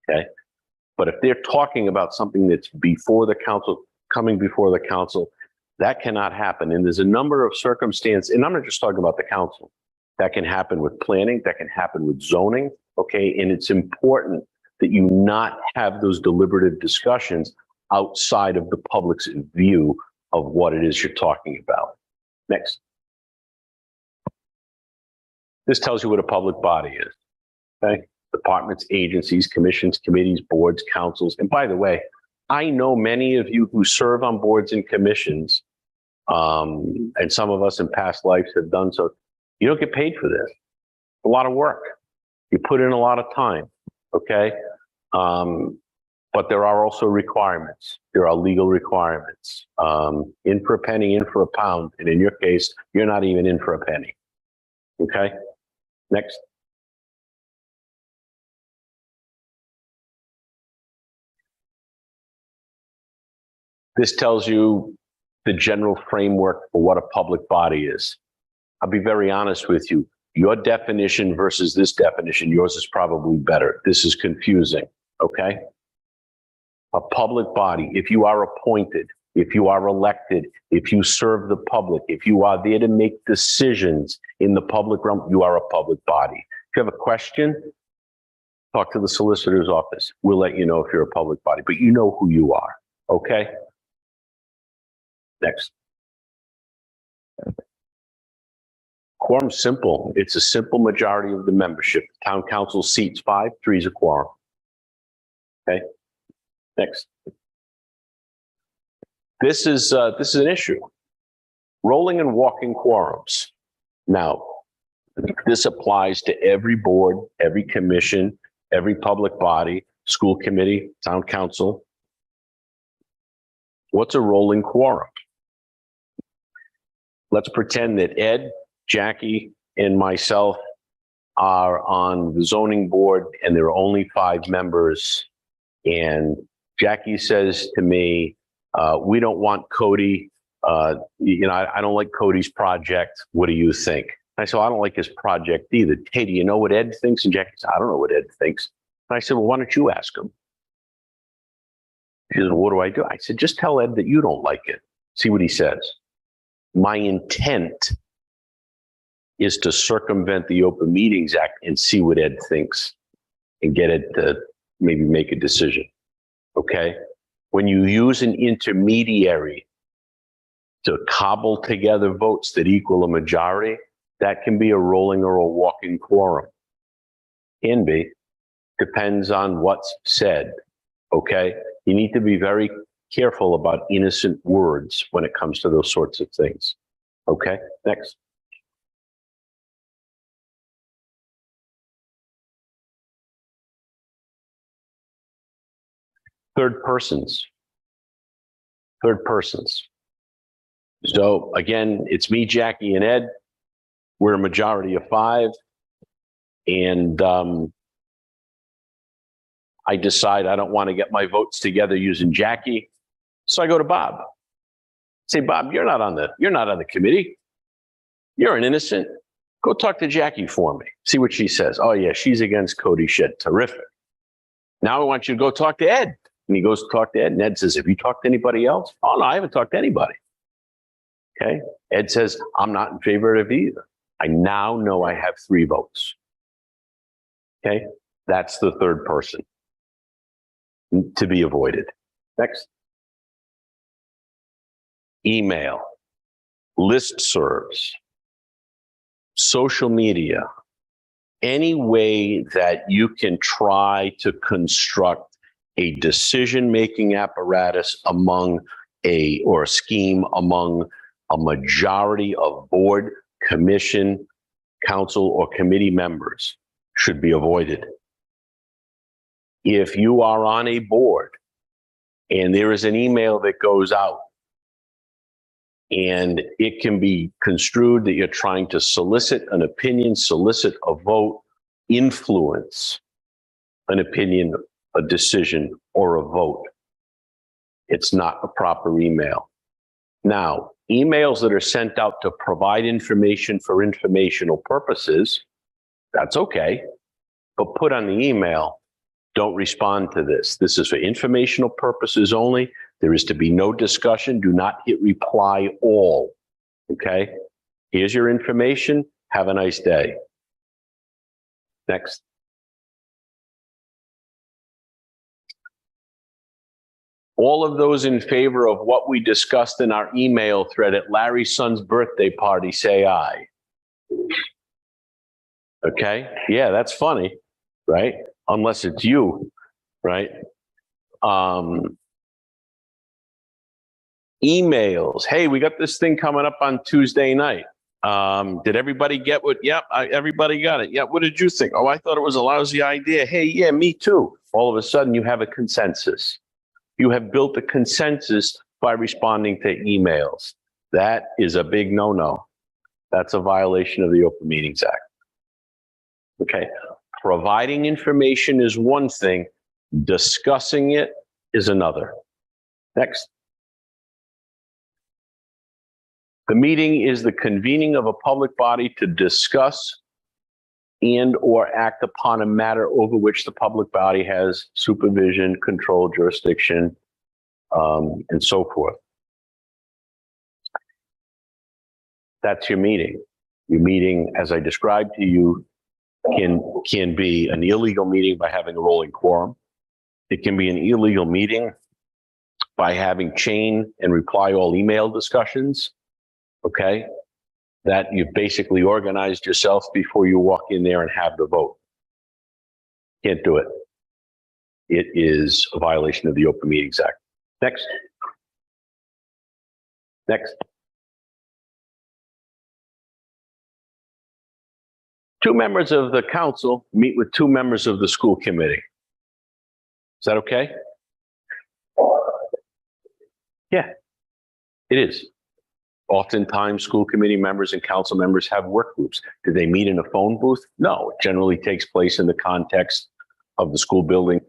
Okay. But if they're talking about something that's before the council, coming before the council, that cannot happen. And there's a number of circumstances, and I'm not just talking about the council. That can happen with planning, that can happen with zoning. Okay. And it's important that you not have those deliberative discussions outside of the public's view of what it is you're talking about. Next. This tells you what a public body is, okay? Departments, agencies, commissions, committees, boards, councils. And by the way, I know many of you who serve on boards and commissions, and some of us in past lives have done so. You don't get paid for this. A lot of work. You put in a lot of time, okay? But there are also requirements. There are legal requirements. In for a penny, in for a pound. And in your case, you're not even in for a penny. Okay, next. This tells you the general framework for what a public body is. I'll be very honest with you. Your definition versus this definition, yours is probably better. This is confusing, okay? A public body, if you are appointed, if you are elected, if you serve the public, if you are there to make decisions in the public realm, you are a public body. If you have a question, talk to the solicitor's office. We'll let you know if you're a public body, but you know who you are, okay? Next. Quorum's simple. It's a simple majority of the membership. Town council seats 5, 3 is a quorum. Okay. Next. This is an issue. Rolling and walking quorums. Now, this applies to every board, every commission, every public body, school committee, town council. What's a rolling quorum? Let's pretend that Ed, Jackie, and myself are on the zoning board and there are only 5 members. And Jackie says to me, we don't want Cody, I don't like Cody's project. What do you think? I said, well, I don't like his project either. Hey, do you know what Ed thinks? And Jackie said, I don't know what Ed thinks. And I said, well, why don't you ask him? She said, what do I do? I said, just tell Ed that you don't like it. See what he says. My intent is to circumvent the Open Meetings Act and see what Ed thinks and get Ed to maybe make a decision, okay? When you use an intermediary to cobble together votes that equal a majority, that can be a rolling or a walking quorum. Can be, depends on what's said, okay? You need to be very careful about innocent words when it comes to those sorts of things, okay? Next. Third persons. Third persons. So again, it's me, Jackie, and Ed. We're a majority of 5. And I decide I don't want to get my votes together using Jackie. So I go to Bob. Say, Bob, you're not on the committee. You're an innocent. Go talk to Jackie for me. See what she says. Oh yeah, she's against Cody Shedd. Terrific. Now I want you to go talk to Ed. And he goes to talk to Ed, and Ed says, have you talked to anybody else? Oh, no, I haven't talked to anybody. Okay. Ed says, I'm not in favor of it either. I now know I have 3 votes. Okay. That's the third person to be avoided. Next. Email, listservs, social media, any way that you can try to construct a decision-making apparatus among or a scheme among a majority of board, commission, council, or committee members should be avoided. If you are on a board and there is an email that goes out and it can be construed that you're trying to solicit an opinion, solicit a vote, influence an opinion, a decision, or a vote, it's not a proper email. Now, emails that are sent out to provide information for informational purposes, that's okay. But put on the email, don't respond to this. This is for informational purposes only. There is to be no discussion. Do not hit reply all. Okay? Here's your information. Have a nice day. Next. All of those in favor of what we discussed in our email thread at Larry's son's birthday party, say aye. Okay? Yeah, that's funny, right? Unless it's you, right? Emails. Hey, we got this thing coming up on Tuesday night. Did everybody get what? Yep, everybody got it. Yeah, what did you think? Oh, I thought it was a lousy idea. Hey, yeah, me too. All of a sudden, you have a consensus. You have built a consensus by responding to emails. That is a big no-no. That's a violation of the Open Meetings Act. Okay, providing information is one thing, discussing it is another. Next. The meeting is the convening of a public body to discuss and or act upon a matter over which the public body has supervision, control, jurisdiction, and so forth. That's your meeting. Your meeting, as I described to you, can be an illegal meeting by having a rolling quorum. It can be an illegal meeting by having chain and reply all email discussions, okay? That you've basically organized yourself before you walk in there and have the vote. Can't do it. It is a violation of the Open Meetings Act. Next. Next. 2 members of the council meet with 2 members of the school committee. Is that okay? Yeah, it is. Oftentimes, school committee members and council members have work groups. Do they meet in a phone booth? No, it generally takes place in the context of the school building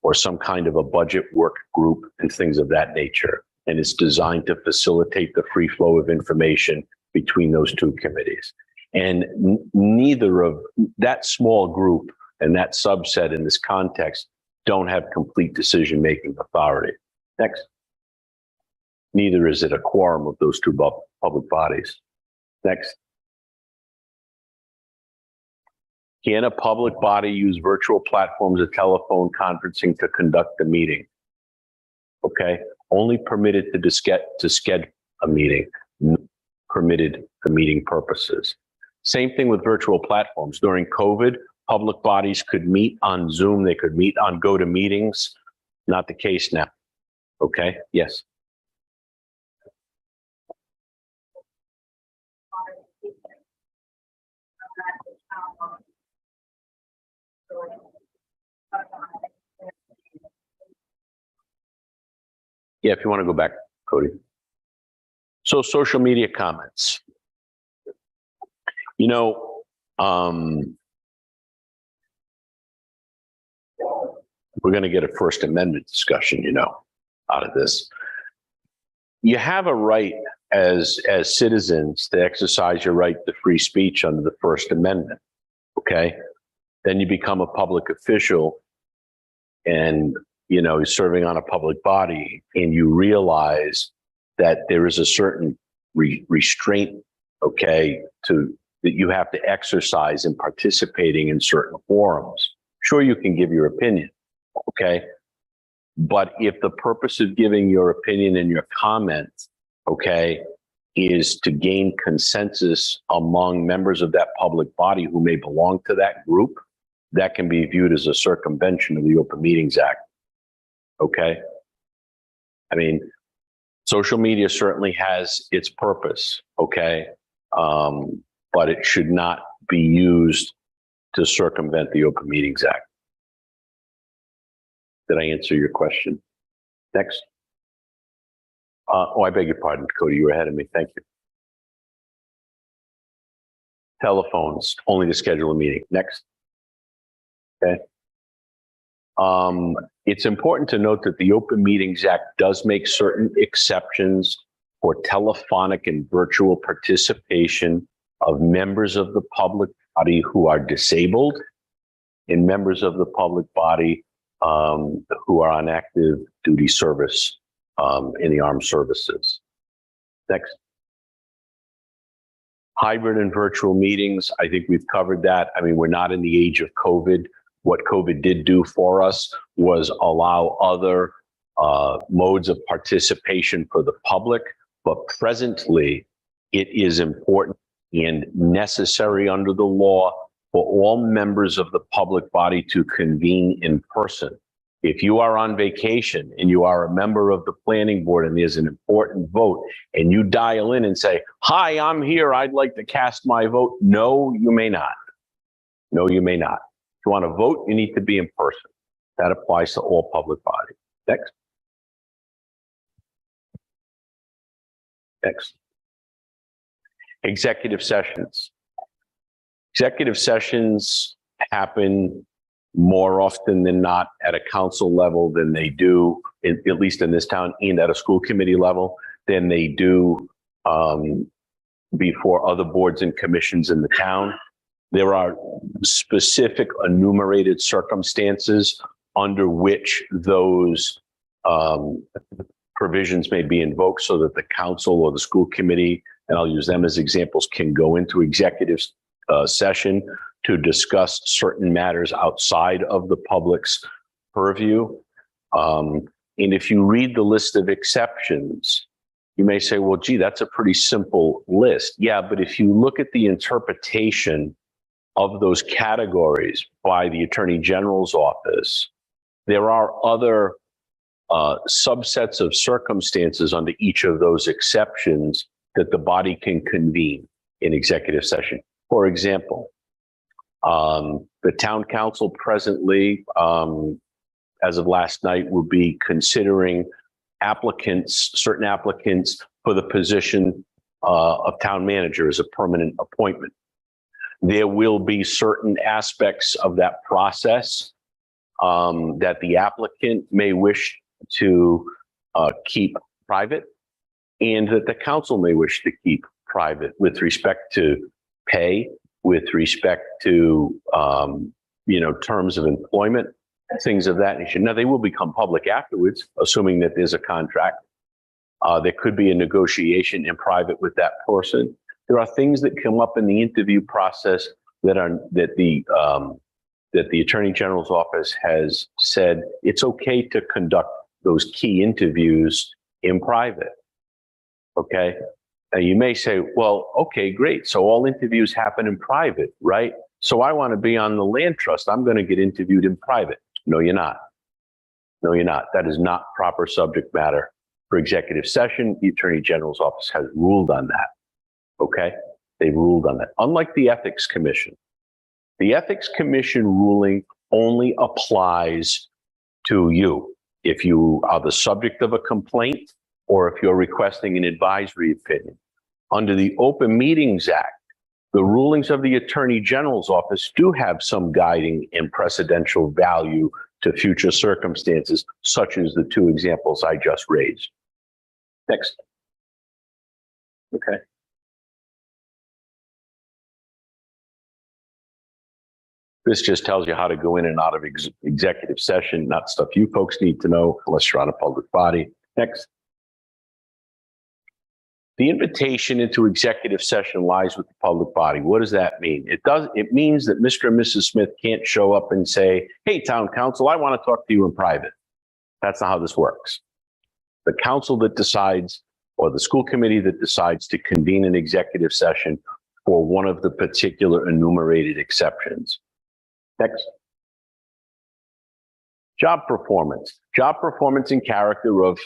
or some kind of a budget work group and things of that nature. And it's designed to facilitate the free flow of information between those 2 committees. And neither of that small group and that subset in this context don't have complete decision-making authority. Next. Neither is it a quorum of those 2 public bodies. Next. Can a public body use virtual platforms or telephone conferencing to conduct a meeting? Okay, only permitted to schedule a meeting, not permitted for meeting purposes. Same thing with virtual platforms. During COVID, public bodies could meet on Zoom, they could meet on GoToMeetings. Not the case now. Okay, yes. Yeah, if you want to go back, Cody. So social media comments. You know, we're going to get a First Amendment discussion, you know, out of this. You have a right as citizens to exercise your right to free speech under the First Amendment. Okay. Then you become a public official and, you know, serving on a public body, and you realize that there is a certain restraint, okay, that you have to exercise in participating in certain forums. Sure, you can give your opinion, okay? But if the purpose of giving your opinion and your comments, okay, is to gain consensus among members of that public body who may belong to that group, that can be viewed as a circumvention of the Open Meetings Act, okay? I mean, social media certainly has its purpose, okay? But it should not be used to circumvent the Open Meetings Act. Did I answer your question? Next. Oh, I beg your pardon, Cody, you were ahead of me. Thank you. Telephones, only to schedule a meeting. Next. Okay. It's important to note that the Open Meetings Act does make certain exceptions for telephonic and virtual participation of members of the public body who are disabled and members of the public body who are on active duty service in the armed services. Next. Hybrid and virtual meetings, I think we've covered that. I mean, we're not in the age of COVID. What COVID did do for us was allow other modes of participation for the public, but presently it is important and necessary under the law for all members of the public body to convene in person. If you are on vacation and you are a member of the planning board and there's an important vote and you dial in and say, "Hi, I'm here, I'd like to cast my vote." No, you may not. No, you may not. If you want to vote, you need to be in person. That applies to all public bodies. Next. Next. Executive sessions. Executive sessions happen more often than not at a council level than they do, at least in this town, and at a school committee level, than they do before other boards and commissions in the town. There are specific enumerated circumstances under which those provisions may be invoked so that the council or the school committee, and I'll use them as examples, can go into executive session to discuss certain matters outside of the public's purview. And if you read the list of exceptions, you may say, well, gee, that's a pretty simple list. Yeah, but if you look at the interpretation of those categories by the Attorney General's office, there are other subsets of circumstances under each of those exceptions that the body can convene in executive session. For example, the town council presently, as of last night, will be considering certain applicants for the position of town manager as a permanent appointment. There will be certain aspects of that process that the applicant may wish to keep private, and that the council may wish to keep private with respect to pay, with respect to terms of employment, things of that nature. Now, they will become public afterwards, assuming that there's a contract. There could be a negotiation in private with that person. There are things that come up in the interview process that the Attorney General's office has said it's okay to conduct those key interviews in private. Okay. Now you may say, well, okay, great. So all interviews happen in private, right? So I want to be on the land trust. I'm going to get interviewed in private. No, you're not. No, you're not. That is not proper subject matter for executive session. The Attorney General's office has ruled on that. Okay. They've ruled on that. Unlike the Ethics Commission. The Ethics Commission ruling only applies to you if you are the subject of a complaint or if you're requesting an advisory opinion. Under the Open Meetings Act, the rulings of the Attorney General's office do have some guiding and precedential value to future circumstances, such as the two examples I just raised. Next. Okay. This just tells you how to go in and out of executive session, not stuff you folks need to know unless you're on a public body. Next. The invitation into executive session lies with the public body. What does that mean? It means that Mr. and Mrs. Smith can't show up and say, hey, town council, I want to talk to you in private. That's not how this works. The council that decides, or the school committee that decides to convene an executive session for one of the particular enumerated exceptions. Next. Job performance. Job performance and character of,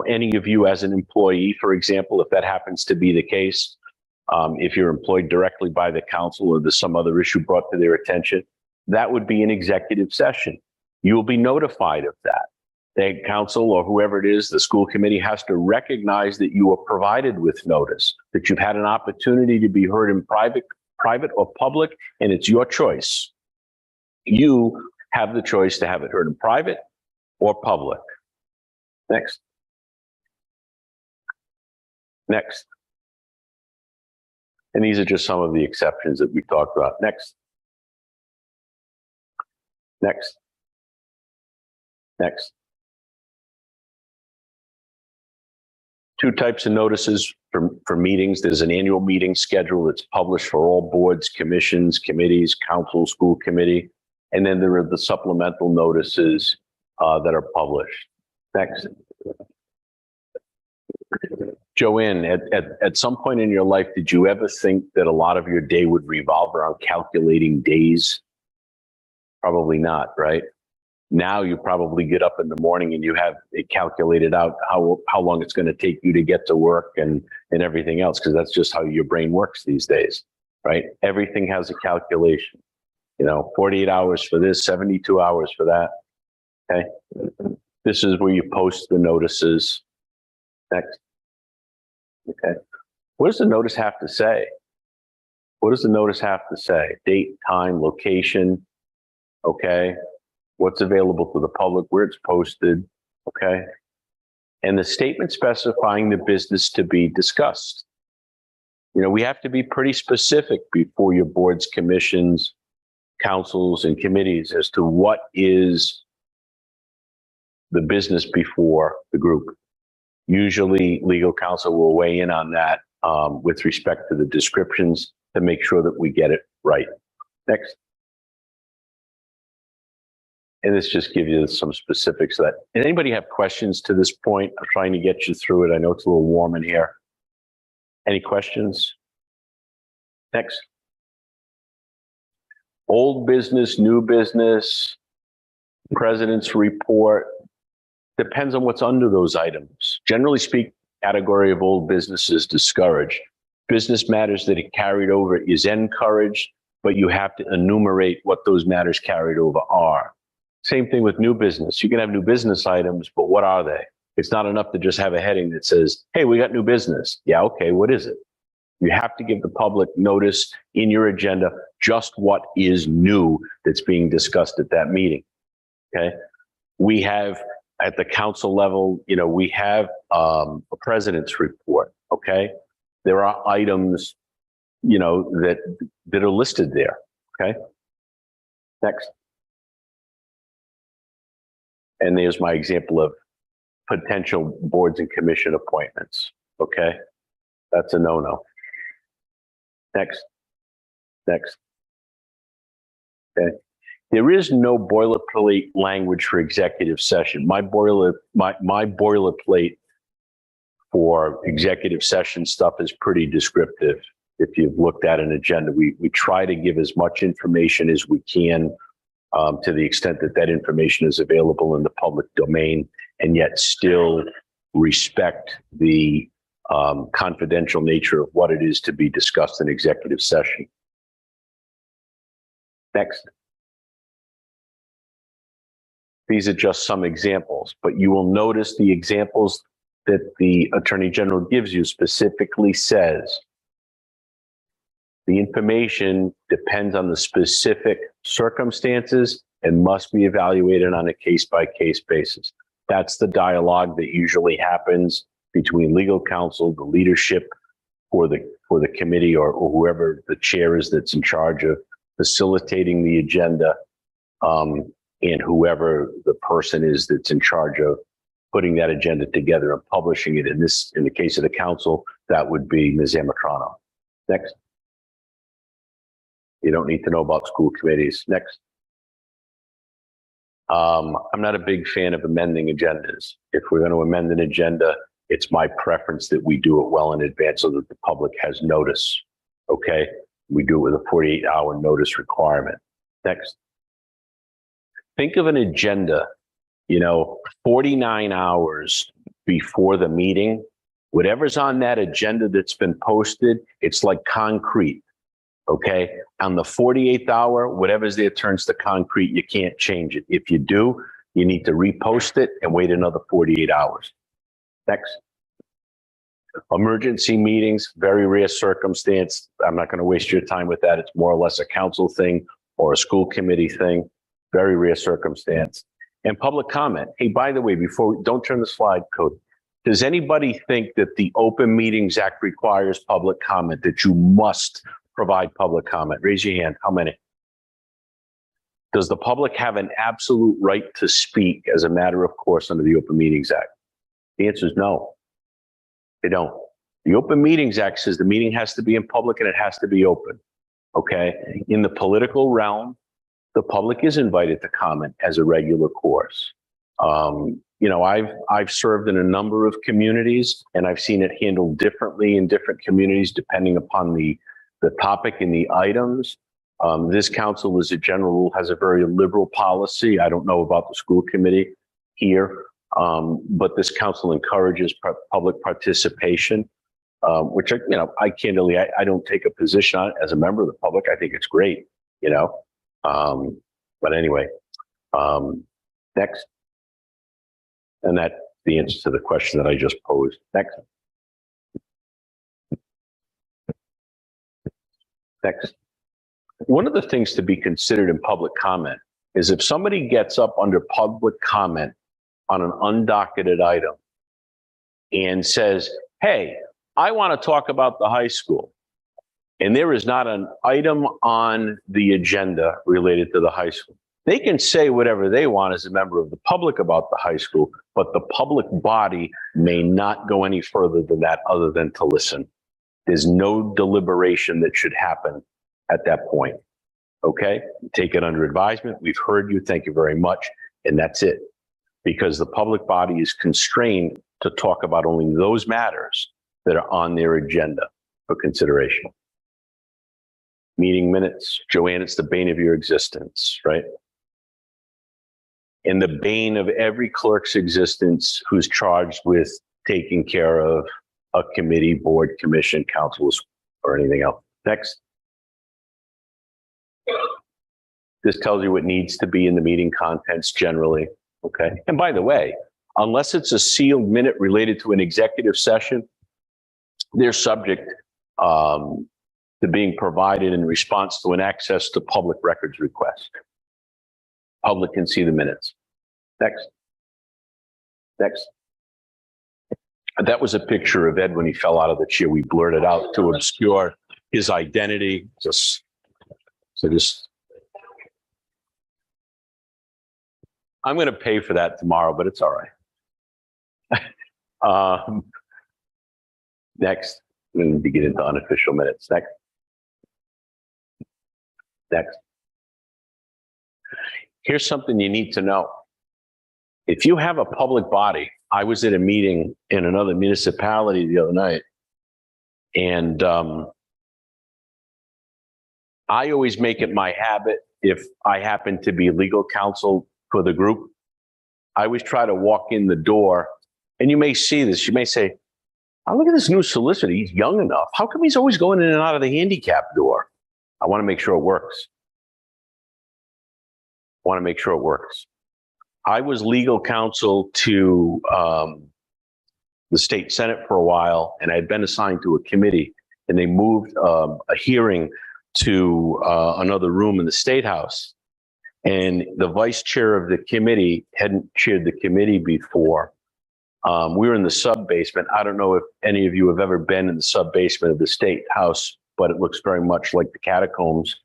any of you as an employee, for example, if that happens to be the case, if you're employed directly by the council or there's some other issue brought to their attention, that would be an executive session. You will be notified of that. The council or whoever it is, the school committee has to recognize that you are provided with notice, that you've had an opportunity to be heard in private or public, and it's your choice. You have the choice to have it heard in private or public. Next. Next. And these are just some of the exceptions that we talked about. Next. Next. Next. Two types of notices for meetings. There's an annual meeting schedule that's published for all boards, commissions, committees, council, school committee. And then there are the supplemental notices that are published. Next. Joanne, at some point in your life, did you ever think that a lot of your day would revolve around calculating days? Probably not, right? Now you probably get up in the morning and you have it calculated out how long it's going to take you to get to work and everything else, because that's just how your brain works these days, right? Everything has a calculation. 48 hours for this, 72 hours for that. Okay. This is where you post the notices. Next. Okay. What does the notice have to say? What does the notice have to say? Date, time, location. Okay. What's available to the public, where it's posted. Okay. And the statement specifying the business to be discussed. We have to be pretty specific before your boards, commissions, councils, and committees as to what is the business before the group. Usually legal counsel will weigh in on that with respect to the descriptions to make sure that we get it right. Next. And this just gives you some specifics of that. And anybody have questions to this point? I'm trying to get you through it. I know it's a little warm in here. Any questions? Next. Old business, new business, president's report. Depends on what's under those items. Generally speaking, category of old business is discouraged. Business matters that it carried over is encouraged, but you have to enumerate what those matters carried over are. Same thing with new business. You can have new business items, but what are they? It's not enough to just have a heading that says, hey, we got new business. Yeah, okay, what is it? You have to give the public notice in your agenda just what is new that's being discussed at that meeting. Okay. We have at the council level, we have a president's report. Okay. There are items, that are listed there. Okay. Next. And there's my example of potential boards and commission appointments. Okay. That's a no-no. Next. Next. Okay. There is no boilerplate language for executive session. My boilerplate for executive session stuff is pretty descriptive. If you've looked at an agenda, we try to give as much information as we can to the extent that that information is available in the public domain, and yet still respect the confidential nature of what it is to be discussed in executive session. Next. These are just some examples, but you will notice the examples that the Attorney General gives you specifically says the information depends on the specific circumstances and must be evaluated on a case-by-case basis. That's the dialogue that usually happens between legal counsel, the leadership for the committee, or whoever the chair is that's in charge of facilitating the agenda, and whoever the person is that's in charge of putting that agenda together and publishing it. In the case of the council, that would be Ms. Amatrano. Next. You don't need to know about school committees. Next. I'm not a big fan of amending agendas. If we're going to amend an agenda, it's my preference that we do it well in advance so that the public has notice. Okay. We do it with a 48-hour notice requirement. Next. Think of an agenda, 49 hours before the meeting. Whatever's on that agenda that's been posted, it's like concrete. Okay. On the 48th hour, whatever's there turns to concrete. You can't change it. If you do, you need to repost it and wait another 48 hours. Next. Emergency meetings, very rare circumstance. I'm not going to waste your time with that. It's more or less a council thing or a school committee thing. Very rare circumstance. And public comment. Hey, by the way, don't turn the slide, Cody. Does anybody think that the Open Meetings Act requires public comment, that you must provide public comment? Raise your hand. How many? Does the public have an absolute right to speak as a matter of course under the Open Meetings Act? The answer is no. They don't. The Open Meetings Act says the meeting has to be in public and it has to be open. Okay. In the political realm, the public is invited to comment as a regular course. I've served in a number of communities, and I've seen it handled differently in different communities depending upon the topic and the items. This council, as a general rule, has a very liberal policy. I don't know about the school committee here, but this council encourages public participation, which I candidly, I don't take a position on it as a member of the public. I think it's great, but anyway, next. And that's the answer to the question that I just posed. Next. Next. One of the things to be considered in public comment is if somebody gets up under public comment on an undocketed item and says, hey, I want to talk about the high school, and there is not an item on the agenda related to the high school. They can say whatever they want as a member of the public about the high school, but the public body may not go any further than that other than to listen. There's no deliberation that should happen at that point. Okay? Take it under advisement. We've heard you. Thank you very much. And that's it. Because the public body is constrained to talk about only those matters that are on their agenda for consideration. Meeting minutes. Joanne, it's the bane of your existence, right? And the bane of every clerk's existence who's charged with taking care of a committee, board, commission, councils, or anything else. Next. This tells you what needs to be in the meeting contents generally. Okay. And by the way, unless it's a sealed minute related to an executive session, they're subject to being provided in response to an access to public records request. Public can see the minutes. Next. Next. That was a picture of Ed when he fell out of the chair. We blurred it out to obscure his identity. I'm going to pay for that tomorrow, but it's all right. Next. We need to get into unofficial minutes. Next. Next. Here's something you need to know. If you have a public body, I was at a meeting in another municipality the other night, and I always make it my habit, if I happen to be legal counsel for the group, I always try to walk in the door, and you may see this, you may say, oh, look at this new solicitor, he's young enough. How come he's always going in and out of the handicap door? I want to make sure it works. I was legal counsel to the state Senate for a while, and I had been assigned to a committee, and they moved a hearing to another room in the State House. And the vice chair of the committee hadn't chaired the committee before. We were in the sub basement. I don't know if any of you have ever been in the sub basement of the State House, but it looks very much like the catacombs.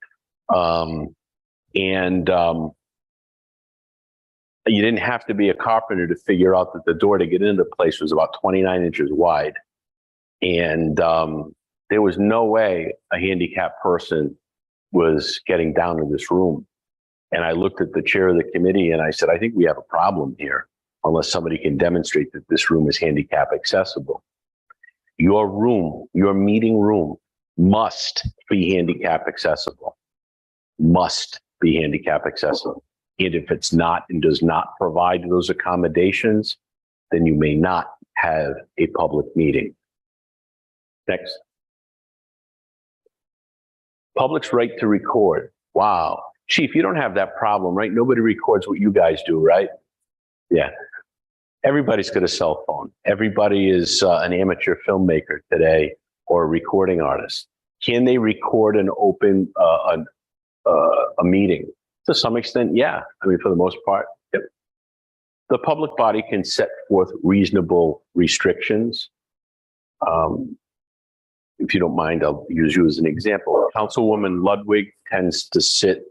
You didn't have to be a carpenter to figure out that the door to get into the place was about 29 inches wide. And there was no way a handicapped person was getting down to this room. And I looked at the chair of the committee and I said, I think we have a problem here, unless somebody can demonstrate that this room is handicap accessible. Your room, your meeting room, must be handicap accessible. Must be handicap accessible. And if it's not and does not provide those accommodations, then you may not have a public meeting. Next. Public's right to record. Wow. Chief, you don't have that problem, right? Nobody records what you guys do, right? Yeah. Everybody's got a cell phone. Everybody is an amateur filmmaker today or a recording artist. Can they record and open a meeting? To some extent, yeah. I mean, for the most part, yep. The public body can set forth reasonable restrictions. If you don't mind, I'll use you as an example. Councilwoman Ludwig tends to sit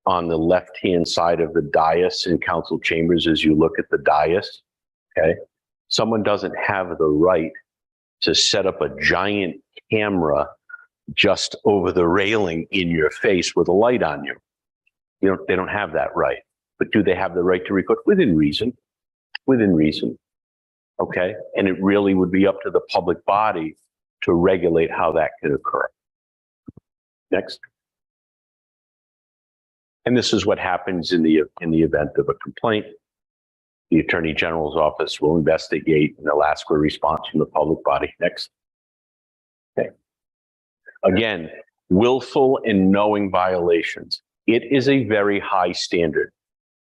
on the left-hand side of the dais in council chambers as you look at the dais, okay? Someone doesn't have the right to set up a giant camera just over the railing in your face with a light on you. They don't have that right. But do they have the right to record? Within reason. Within reason. Okay? And it really would be up to the public body to regulate how that can occur. Next. And this is what happens in the event of a complaint. The Attorney General's office will investigate and they'll ask for a response from the public body. Next. Okay. Again, willful and knowing violations. It is a very high standard.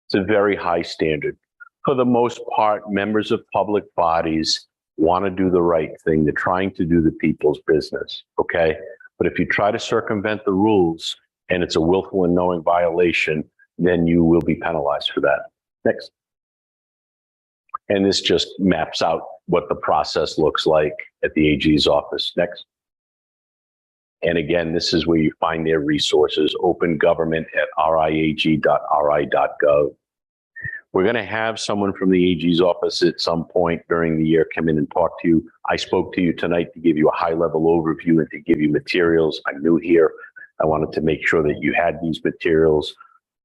It's a very high standard. For the most part, members of public bodies want to do the right thing. They're trying to do the people's business, okay? But if you try to circumvent the rules and it's a willful and knowing violation, then you will be penalized for that. Next. And this just maps out what the process looks like at the AG's office. Next. And again, this is where you find their resources, open government at riag.ri.gov. We're going to have someone from the AG's office at some point during the year come in and talk to you. I spoke to you tonight to give you a high-level overview and to give you materials. I'm new here. I wanted to make sure that you had these materials.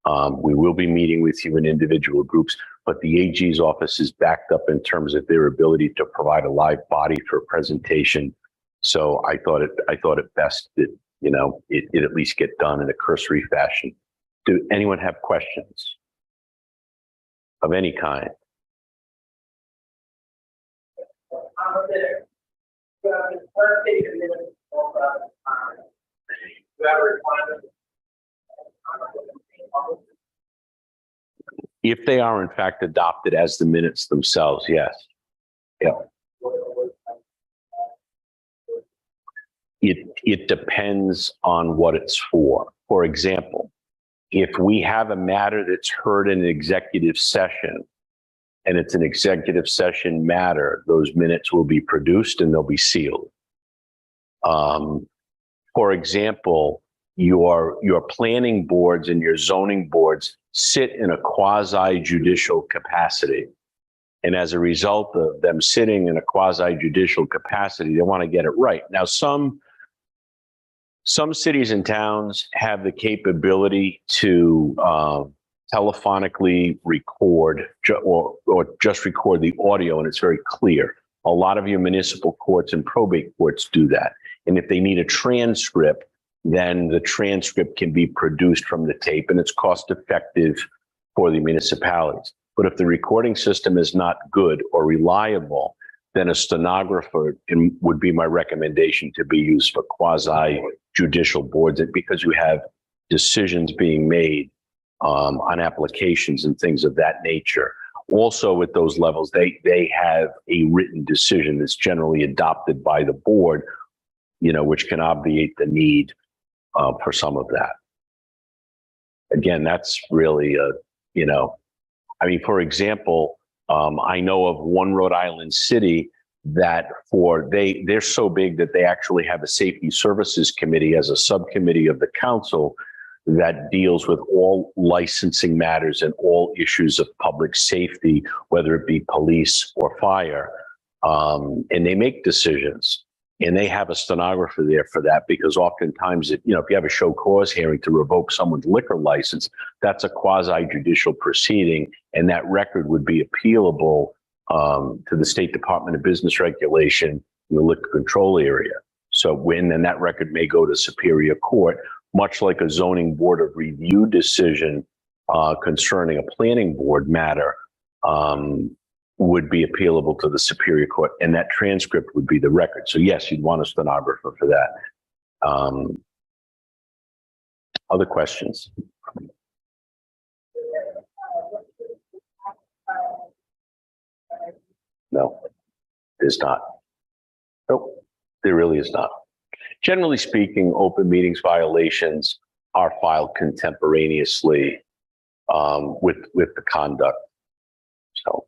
We will be meeting with you in individual groups, but the AG's office is backed up in terms of their ability to provide a live body for a presentation. So I thought it best that, it at least get done in a cursory fashion. Do anyone have questions of any kind? If they are in fact adopted as the minutes themselves, yes. Yeah. It depends on what it's for. For example, if we have a matter that's heard in an executive session and it's an executive session matter, those minutes will be produced and they'll be sealed. For example, your planning boards and your zoning boards sit in a quasi-judicial capacity. And as a result of them sitting in a quasi-judicial capacity, they want to get it right. Now, some cities and towns have the capability to telephonically record or just record the audio, and it's very clear. A lot of your municipal courts and probate courts do that. And if they need a transcript, then the transcript can be produced from the tape, and it's cost effective for the municipalities. But if the recording system is not good or reliable, then a stenographer would be my recommendation to be used for quasi judicial boards, because you have decisions being made on applications and things of that nature. Also, at those levels, they have a written decision that's generally adopted by the board, which can obviate the need for some of that. Again, that's really for example, I know of one Rhode Island city that they're so big that they actually have a safety services committee as a subcommittee of the council that deals with all licensing matters and all issues of public safety, whether it be police or fire. And they make decisions, and they have a stenographer there for that, because oftentimes, if you have a show cause hearing to revoke someone's liquor license, that's a quasi judicial proceeding, and that record would be appealable to the State Department of Business Regulation in the liquor control area. So then that record may go to Superior Court, much like a zoning board of review decision concerning a planning board matter would be appealable to the Superior Court, and that transcript would be the record. So yes, you'd want a stenographer for that. Other questions? No, there's not. Nope, there really is not. Generally speaking, open meetings violations are filed contemporaneously with the conduct. So,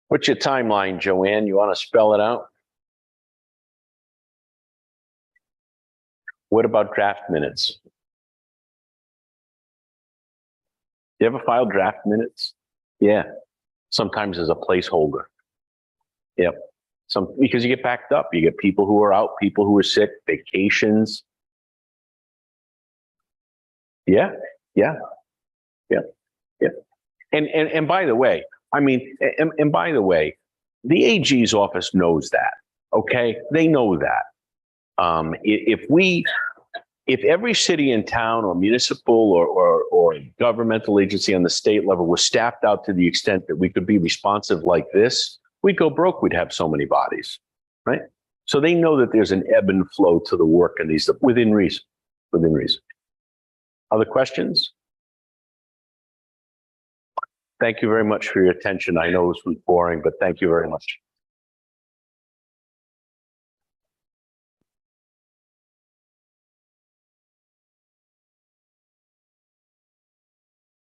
what's your timeline, Joanne? You want to spell it out? What about draft minutes? You ever file draft minutes? Yeah, sometimes as a placeholder. Yep. Because you get backed up. You get people who are out, people who are sick, vacations. Yeah. And by the way, the AG's office knows that. Okay, they know that. If every city and town or municipal or governmental agency on the state level was staffed out to the extent that we could be responsive like this, we'd go broke. We'd have so many bodies, right? So they know that there's an ebb and flow to the work and these within reason. Other questions? Thank you very much for your attention. I know it was boring, but thank you very much.